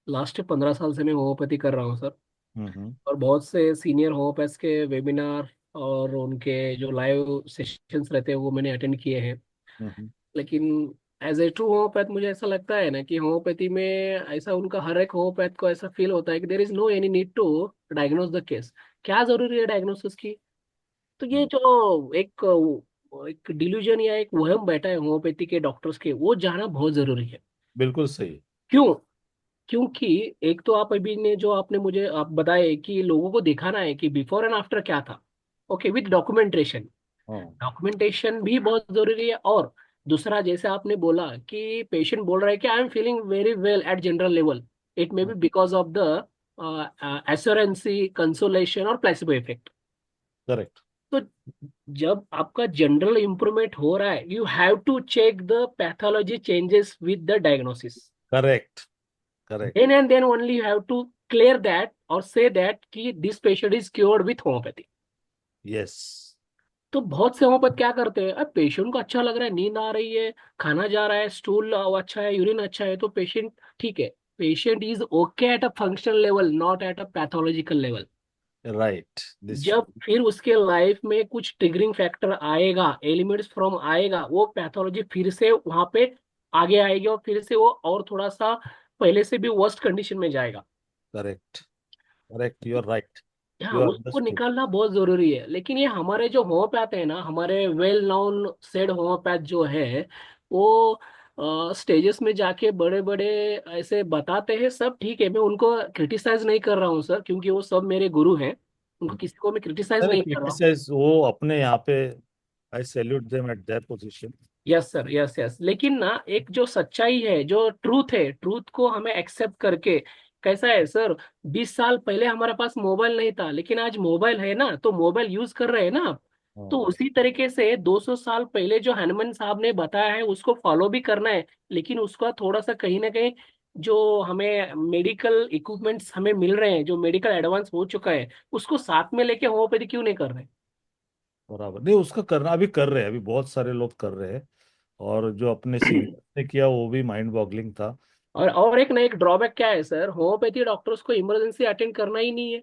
S8: Last 15 साल से मैं होम्योपैथी कर रहा हूँ सर।
S3: हम्म।
S8: और बहुत से सीनियर होम्योपैथ्स के वेबिनार और उनके जो लाइव सेशंस रहते हैं वो मैंने अटेंड किए हैं।
S3: हम्म।
S8: लेकिन एज ए ट्रू होम्योपैथ मुझे ऐसा लगता है ना कि होम्योपैथी में ऐसा उनका हर एक होम्योपैथ को ऐसा फील होता है कि there is no any need to diagnose the case. क्या जरूरी है डायग्नोसिस की? तो ये जो एक डिल्यूजन या एक वहम बैठा है होम्योपैथी के डॉक्टर्स के, वो जाना बहुत जरूरी है।
S3: बिल्कुल सही।
S8: क्यों? क्योंकि एक तो आप अभी ने जो आपने मुझे आप बताए कि लोगों को दिखाना है कि बिफोर एंड आफ्टर क्या था। Okay, with documentation.
S3: हाँ।
S8: डॉक्यूमेंटेशन भी बहुत जरूरी है। और दूसरा, जैसे आपने बोला कि पेशेंट बोल रहा है कि I am feeling very well at general level, it may be because of the assurancy, consolation और प्लेसिबो इफेक्ट।
S3: करेक्ट।
S8: तो जब आपका जनरल इंप्रूवमेंट हो रहा है, you have to check the pathology changes with the diagnosis.
S3: Correct. Correct.
S8: Then and then only you have to clear that और से that कि this patient is cured with homeopathy.
S3: Yes.
S8: तो बहुत से homeopath क्या करते हैं, अब पेशेंट को अच्छा लग रहा है, नींद आ रही है, खाना जा रहा है, स्टूल अच्छा है, यूरिन अच्छा है, तो पेशेंट ठीक है। Patient is okay at a functional level, not at a pathological level.
S3: Right. This.
S8: जब फिर उसके लाइफ में कुछ ट्रिगरिंग फैक्टर आएगा, एलिमेंट्स फ्रॉम आएगा, वो पैथोलॉजी फिर से वहां पे आगे आएगी और फिर से वो और थोड़ा सा पहले से भी वर्स्ट कंडीशन में जाएगा।
S3: Correct. Correct, you are right.
S8: हाँ,
S3: यू आर
S8: उसको
S3: अंडरस्टूड।
S8: निकालना बहुत जरूरी है। लेकिन ये हमारे जो होम्योपैथ है ना, हमारे वेल नोन सेड होम्योपैथ जो है, वो स्टेजेस में जाके बड़े बड़े ऐसे बताते हैं, सब ठीक है, मैं उनको क्रिटिसाइज नहीं कर रहा हूँ सर, क्योंकि वो सब मेरे गुरु हैं। उनको किसी को मैं क्रिटिसाइज
S3: नहीं
S8: नहीं कर रहा हूँ।
S3: क्रिटिसाइज, वो अपने यहाँ पे, आई salute them at their position.
S8: Yes sir, yes yes. लेकिन ना, एक जो सच्चाई है, जो ट्रूथ है, ट्रूथ को हमें एक्सेप्ट करके, कैसा है सर, 20 साल पहले हमारे पास मोबाइल नहीं था, लेकिन आज मोबाइल है ना, तो मोबाइल यूज कर रहे हैं ना आप। तो उसी तरीके से 200 साल पहले जो हनुमान साहब ने बताया है उसको फॉलो भी करना है। लेकिन उसका थोड़ा सा कहीं ना कहीं, जो हमें मेडिकल इक्विपमेंट्स हमें मिल रहे हैं, जो मेडिकल एडवांस हो चुका है, उसको साथ में लेके होम्योपैथी क्यों नहीं कर रहे?
S3: बराबर, नहीं उसका करना, अभी कर रहे हैं, अभी बहुत सारे लोग कर रहे हैं। और जो अपने सीनियर ने किया वो भी माइंड बॉगलिंग था।
S8: और एक ना, एक ड्रॉबैक क्या है सर, होम्योपैथी डॉक्टर्स को इमरजेंसी अटेंड करना ही नहीं है।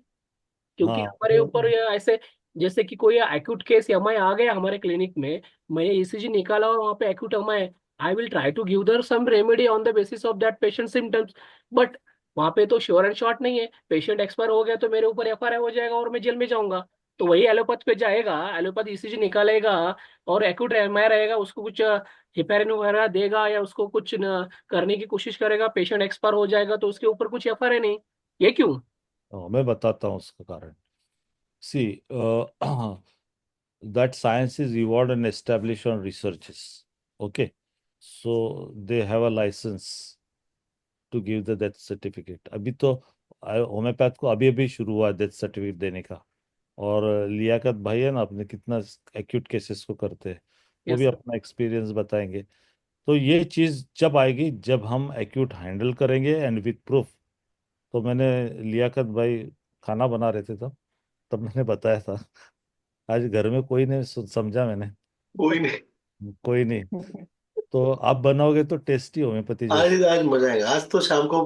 S8: क्योंकि
S3: हाँ
S8: हमारे ऊपर ये ऐसे, जैसे कि कोई एक्यूट केस एमआई आ गया हमारे क्लिनिक में, मैंने ईसीजी निकाला और वहाँ पे acute MI, I will try to give their some remedy on the basis of that patient symptoms. But वहाँ पे तो श्योर एंड शॉर्ट नहीं है, पेशेंट एक्सपायर हो गया तो मेरे ऊपर एफआईआर हो जाएगा और मैं जेल में जाऊंगा। तो वही एलोपैथ पे जाएगा, एलोपैथ ईसीजी निकालेगा और एक्यूट एमआई रहेगा, उसको कुछ हिपेरिन वगैरह देगा या उसको कुछ करने की कोशिश करेगा, पेशेंट एक्सपायर हो जाएगा तो उसके ऊपर कुछ एफआईआर नहीं। ये क्यों?
S3: मैं बताता हूँ उसका कारण। सी, that science is evolved and established on researches. Okay, so they have a license to give the death certificate. अभी तो होम्योपैथ को अभी अभी शुरू हुआ डेथ सर्टिफिकेट देने का। और लियाकत भाई है ना अपने, कितना एक्यूट केसेस को करते हैं, वो
S8: यस
S3: भी
S8: सर।
S3: अपना एक्सपीरियंस बताएंगे। तो ये चीज जब आएगी, जब हम एक्यूट हैंडल करेंगे एंड विथ प्रूफ। तो मैंने, लियाकत भाई खाना बना रहे थे तब मैंने बताया था। आज घर में कोई नहीं समझा मैंने,
S2: कोई नहीं।
S3: कोई नहीं। तो आप बनाओगे तो टेस्टी होम्योपैथी जैसे।
S2: आज मजा आएगा। आज तो शाम को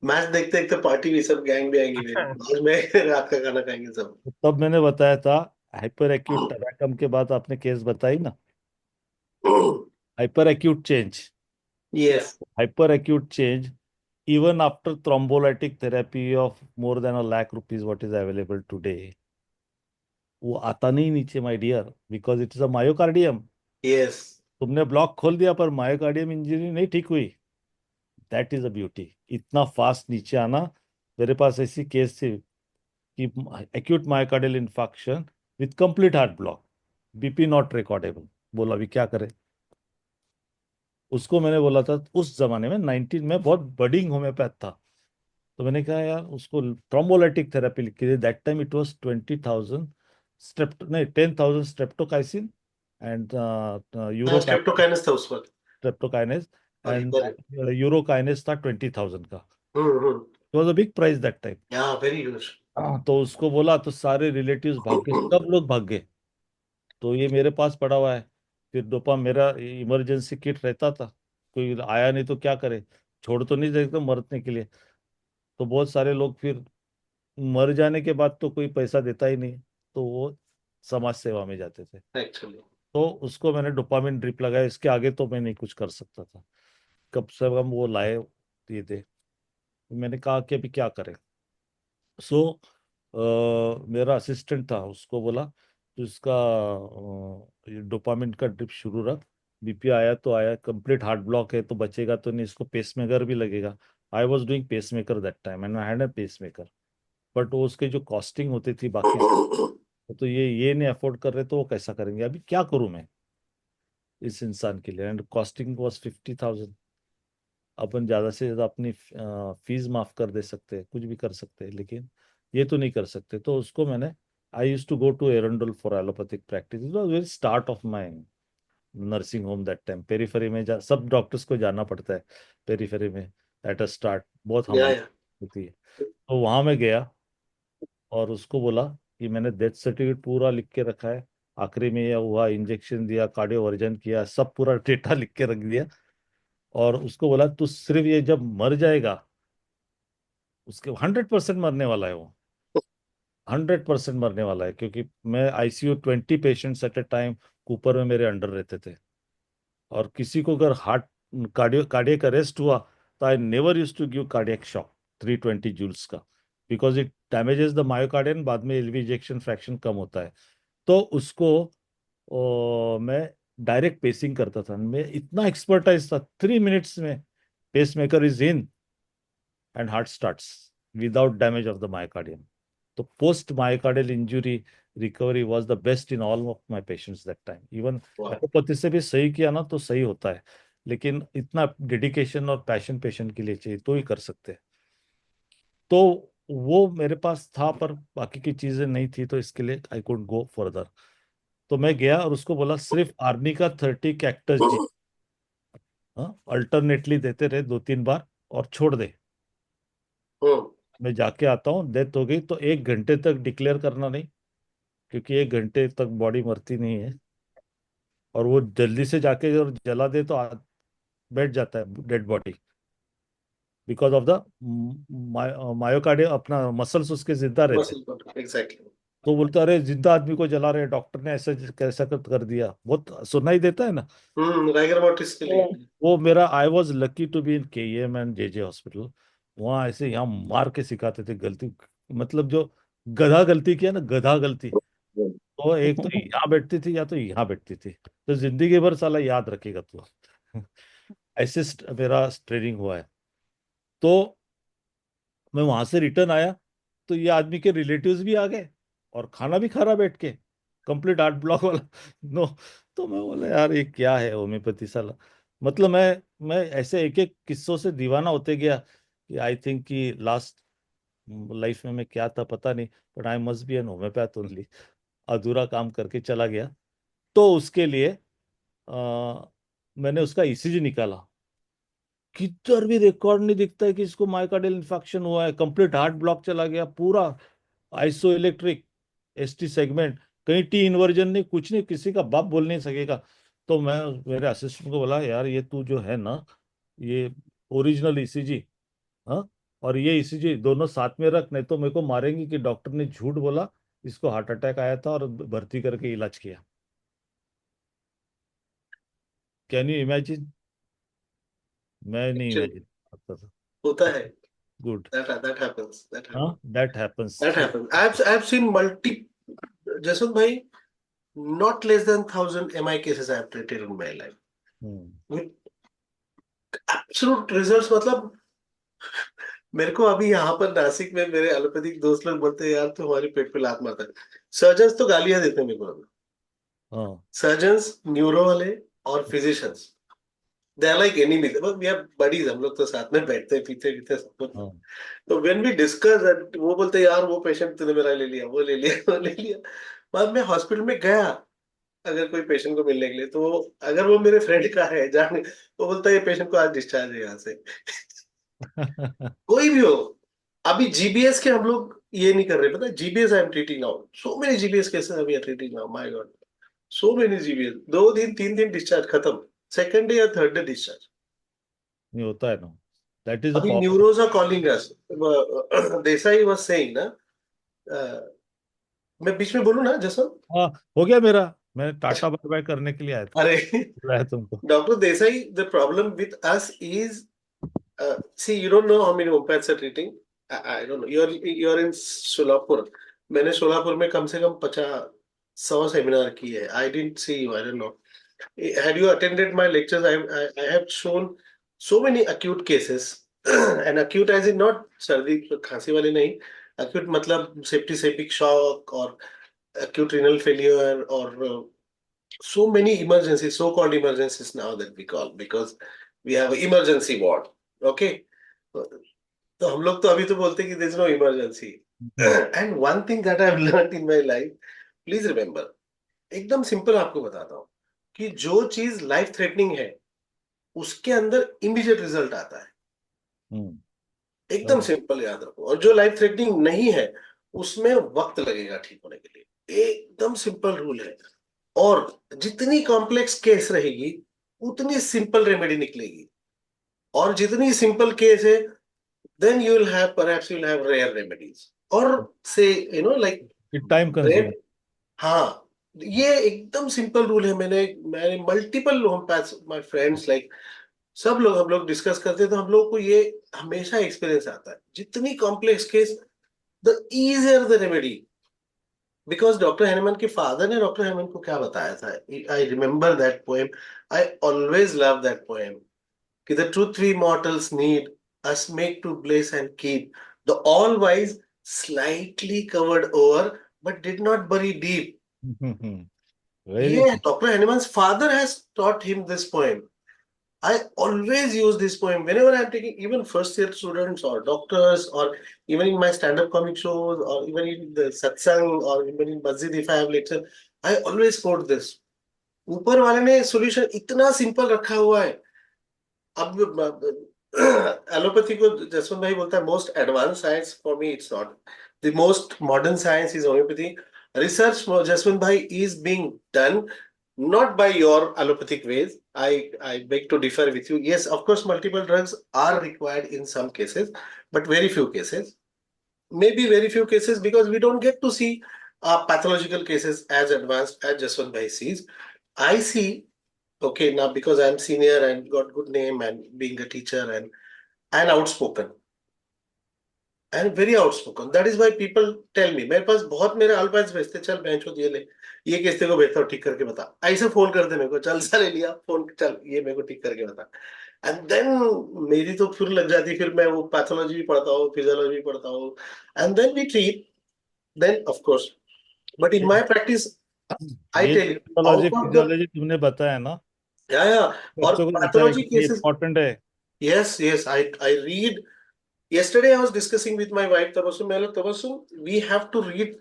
S2: मैच देखते देखते पार्टी भी, सब गैंग भी आएगी मेरी। आज मैं रात का खाना खाएंगे सब।
S3: तो तब मैंने बताया था, हाइपर एक्यूट टराकम के बाद आपने केस बताई ना, hyper acute change,
S2: yes.
S3: Hyper acute change even after thrombolytic therapy of more than 1 lakh rupees what is available today, वो आता नहीं नीचे my dear, because it is a myocardium.
S2: Yes.
S3: तुमने ब्लॉक खोल दिया पर मायोकार्डियम इंजरी नहीं ठीक हुई। दैट इज अ ब्यूटी, इतना फास्ट नीचे आना। मेरे पास ऐसी केस थी कि acute myocardial infarction with complete heart block, BP not recordable. बोला अभी क्या करें। उसको मैंने बोला था उस जमाने में 19 में बहुत बडिंग होम्योपैथ था, तो मैंने कहा यार उसको ट्रोम्बोलाइटिक थेरेपी लिख के दे। That time it was 20,000 strepto, नहीं 10,000 स्ट्रेप्टोकाइसिन एंड
S2: हाँ,
S3: यूरोकाइनेस,
S2: स्ट्रेप्टोकाइनस था उस वक्त।
S3: Streptokinase
S2: sorry,
S3: and
S2: correct.
S3: Urokinase था 20,000 का।
S2: Hmm.
S3: It was a big price that time.
S2: Yeah very huge.
S3: तो उसको बोला तो सारे रिलेटिव्स भाग गए, सब लोग भाग गए। तो ये मेरे पास पड़ा हुआ है। फिर डोपा मेरा इमरजेंसी किट रहता था, कोई आया नहीं तो क्या करे, छोड़ तो नहीं सकते मरने के लिए। तो बहुत सारे लोग फिर मर जाने के बाद तो कोई पैसा देता ही नहीं, तो वो समाज सेवा में जाते थे।
S2: एक्चुअली।
S3: तो उसको मैंने डोपामिन ड्रिप लगाया, इसके आगे तो मैं नहीं कुछ कर सकता था। कब से हम वो लाए ये थे। मैंने कहा कि अभी क्या करें। सो मेरा असिस्टेंट था, उसको बोला तो इसका डोपामिन का ड्रिप शुरू रख। बीपी आया तो आया, कंप्लीट हार्ट ब्लॉक है तो बचेगा तो नहीं, इसको पेसमेकर भी लगेगा। I was doing pacemaker that time and I had a pacemaker. But वो उसके जो कॉस्टिंग होती थी बाकी, तो ये नहीं अफोर्ड कर रहे तो वो कैसा करेंगे। अभी क्या करूं मैं इस इंसान के लिए, एंड कॉस्टिंग वॉज 50,000। अपन ज्यादा से ज्यादा अपनी फीस माफ कर दे सकते हैं, कुछ भी कर सकते हैं, लेकिन ये तो नहीं कर सकते। तो उसको मैंने, I use to go to Erandol for allopathic practice. It was very start of my nursing home that time. Periphery में सब डॉक्टर्स को जाना पड़ता है पेरीफेरी में, एट अ स्टार्ट बहुत
S2: या
S3: हमारी होती है। तो वहां मैं गया और उसको बोला कि मैंने डेथ सर्टिफिकेट पूरा लिख के रखा है, आखिरी में यह हुआ, इंजेक्शन दिया, कार्डियोवर्जन किया, सब पूरा डेटा लिख के रख दिया। और उसको बोला तू सिर्फ ये जब मर जाएगा, उसके 100% मरने वाला है वो, 100% मरने वाला है। क्योंकि मैं आईसीयू 20 पेशेंट्स एट ए टाइम कूपर में मेरे अंडर रहते थे। और किसी को अगर हार्ट कार्डियक अरेस्ट हुआ तो I never use to give cardiac shock 320 joules का, because it damages the myocardium, बाद में एलवी इजेक्शन फ्रैक्शन कम होता है। तो उसको मैं डायरेक्ट पेसिंग करता था। मैं इतना एक्सपर्टाइज था, 3 मिनट्स में pacemaker is in and heart starts without damage of the myocardium. तो post myocardial injury recovery was the best in all of my patients that time. Even allopathy से भी सही किया ना तो सही होता है, लेकिन इतना डेडिकेशन और पैशन पेशेंट के लिए चाहिए तो ही कर सकते हैं। तो वो मेरे पास था पर बाकी की चीजें नहीं थी, तो इसके लिए आई कुड गो फर्दर। तो मैं गया और उसको बोला सिर्फ आर्नी का 30 कैक्टस जी अल्टरनेटली देते रहे 2-3 बार और छोड़ दे।
S2: हम्म।
S3: मैं जाके आता हूँ, डेथ हो गई तो 1 घंटे तक डिक्लेयर करना नहीं, क्योंकि 1 घंटे तक बॉडी मरती नहीं है। और वो जल्दी से जाके और जला दे तो बैठ जाता है dead body, because of the myocardium, अपना मसल्स उसके जिंदा रहते हैं।
S2: Muscle, exactly.
S3: तो बोलते अरे जिंदा आदमी को जला रहे हैं, डॉक्टर ने ऐसा कैसा कर दिया, बहुत सुनाई देता है ना।
S2: राइगर मोटिस के लिए।
S3: वो मेरा, I was lucky to be in KEM and JJ hospital. वहाँ ऐसे यहाँ मार के सिखाते थे गलती, मतलब जो गधा गलती किया ना, गधा गलती, तो एक तो यहाँ बैठती थी या तो यहाँ बैठती थी, तो जिंदगी भर साला याद रखेगा तू। ऐसे मेरा ट्रेनिंग हुआ है। तो मैं वहां से रिटर्न आया तो ये आदमी के रिलेटिव्स भी आ गए और खाना भी खा रहा बैठ के, कंप्लीट आर्ट ब्लॉक वाला। नो, तो मैं बोला यार ये क्या है होम्योपैथी साला। मतलब मैं ऐसे एक एक किस्सों से दीवाना होते गया कि आई थिंक कि लास्ट लाइफ में मैं क्या था पता नहीं, but I must be an homeopath only. अधूरा काम करके चला गया। तो उसके लिए मैंने उसका ईसीजी निकाला, किधर भी रिकॉर्ड नहीं दिखता है कि इसको मायोकार्डियल इन्फेक्शन हुआ है, कंप्लीट हार्ट ब्लॉक चला गया पूरा, आइसो इलेक्ट्रिक, एसटी सेगमेंट, कहीं टी इन्वर्जन नहीं, कुछ नहीं, किसी का बाप बोल नहीं सकेगा। तो मैं मेरे असिस्टेंट को बोला, यार ये तू जो है ना, ये ओरिजिनल ईसीजी, हाँ, और ये ईसीजी दोनों साथ में रख, नहीं तो मेरे को मारेंगे कि डॉक्टर ने झूठ बोला, इसको हार्ट अटैक आया था और भर्ती करके इलाज किया। Can you imagine? मैं नहीं
S2: Actually,
S3: इमेजिन करता था।
S2: होता है,
S3: गुड।
S2: that happens, that
S3: हाँ,
S2: happens,
S3: that happens.
S2: that happens. I've seen Jaswant bhai, not less than 1,000 MI cases I have treated in my life with absolute results. मतलब मेरे को अभी यहाँ पर नासिक में मेरे एलोपैथिक दोस्त लोग बोलते हैं, यार तू हमारे पेट पे लात मारता है। सर्जन्स तो गालियां देते हैं मेरे को अभी,
S3: हाँ,
S2: सर्जन्स, न्यूरो वाले और physicians, they are like enemies, but we are buddies, हम लोग तो साथ में बैठते हैं, पीते पीते सब कुछ।
S3: हाँ,
S2: तो व्हेन वी डिस्कस दैट, वो बोलते हैं, यार वो पेशेंट तूने मेरा ले लिया, वो ले लिया, वो ले लिया। बाद में हॉस्पिटल में गया अगर कोई पेशेंट को मिलने के लिए, तो अगर वो मेरे फ्रेंड का है जाने, वो बोलता है ये पेशेंट को आज डिस्चार्ज है यहाँ से। कोई भी हो, अभी जीबीएस के हम लोग ये नहीं कर रहे, पता है, GBS I am treating now, so many GBS cases we are treating now, my God, so many GBS, 2 दिन 3 दिन डिस्चार्ज खत्म, सेकंड डे या थर्ड डे डिस्चार्ज।
S3: नहीं होता है ना, दैट इज द
S2: अभी
S3: power.
S2: Neuros are calling us, Desai was saying ना, मैं बीच में बोलूं ना जसवंत?
S3: हाँ, हो गया मेरा, मैं टाटा बाय बाय करने के लिए आया था,
S2: अरे
S3: बुलाया तुमको।
S2: Doctor Desai, the problem with us is, see, you don't know how many homeopaths are treating. I don't know. You're in Solapur. मैंने सोलापुर में कम से कम 50-100 सेमिनार किए हैं. I didn't see you. I don't know. Had you attended my lectures, I have shown so many acute cases. And acute as in not सर्दी खांसी वाले नहीं. Acute मतलब septic shock or acute renal failure or so many emergencies, so-called emergencies now that we call, because we have an emergency ward. Okay, तो हम लोग तो अभी तो बोलते हैं कि there is no emergency. And one thing that I have learned in my life, please remember, एकदम सिंपल आपको बताता हूँ कि जो चीज लाइफ थ्रेटनिंग है उसके अंदर इमीडिएट रिजल्ट आता है, एकदम सिंपल याद रखो, और जो लाइफ थ्रेटनिंग नहीं है उसमें वक्त लगेगा ठीक होने के लिए, एकदम सिंपल रूल है। और जितनी कॉम्प्लेक्स केस रहेगी उतनी सिंपल रेमेडी निकलेगी, और जितनी सिंपल केस है then you will have, perhaps you will have rare remedies, or say, you know, like
S3: time consume.
S2: हाँ, ये एकदम सिंपल रूल है। मैंने multiple homeopaths, my friends, like सब लोग, हम लोग डिस्कस करते हैं तो हम लोग को ये हमेशा एक्सपीरियंस आता है, जितनी complex case the easier the remedy. Because doctor Hahnemann के फादर ने डॉक्टर हैनमन को क्या बताया था, I remember that poem, I always love that poem, कि the truth we mortals need, us make to bless and keep, the all wise slightly covered over, but did not bury deep.
S3: Very
S2: Yeah, Dr. Hanneman's father has taught him this poem. I always use this poem whenever I'm taking even first year students or doctors, or even in my stand-up comic shows, or even in the satsang, or even in masjid if I have lecture, I always quote this. ऊपर वाले ने solution इतना simple रखा हुआ है। अब allopathy को जसवंत भाई बोलता है most advance science, for me it's not, the most modern science is homeopathy. Research Jaswant भाई is being done not by your allopathic ways. I beg to differ with you. Yes, of course multiple drugs are required in some cases, but very few cases, maybe very few cases, because we don't get to see pathological cases as advanced as Jaswant bhai sees. I see, okay, now because I'm senior and got good name and being a teacher and outspoken and very outspoken, that is why people tell me, मेरे पास बहुत मेरे अल्पाइंस भेजते, चल बेंचो ये case तेरे को भेजता हूँ, ठीक करके बता, ऐसे फोन करते मेरे को, चल सर ले लिया फोन, चल ये मेरे को ठीक करके बता, एंड देन मेरी तो फिर लग जाती, फिर मैं वो पैथोलॉजी भी पढ़ता हूँ, फिजियोलॉजी भी पढ़ता हूँ, and then we treat, then of course, but in my practice I tell you, out of the,
S3: physiology तुमने बताया ना,
S2: या और
S3: बच्चों को बताया
S2: पैथोलॉजी
S3: कि ये
S2: केसेस,
S3: इम्पोर्टेंट है।
S2: yes, I read. Yesterday I was discussing with my wife Tabassum, we have to read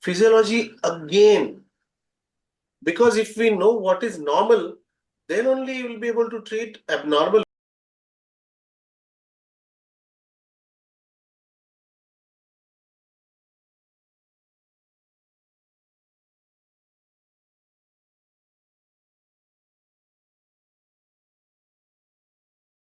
S2: physiology again, because if we know what is normal, then only you will be able to treat abnormal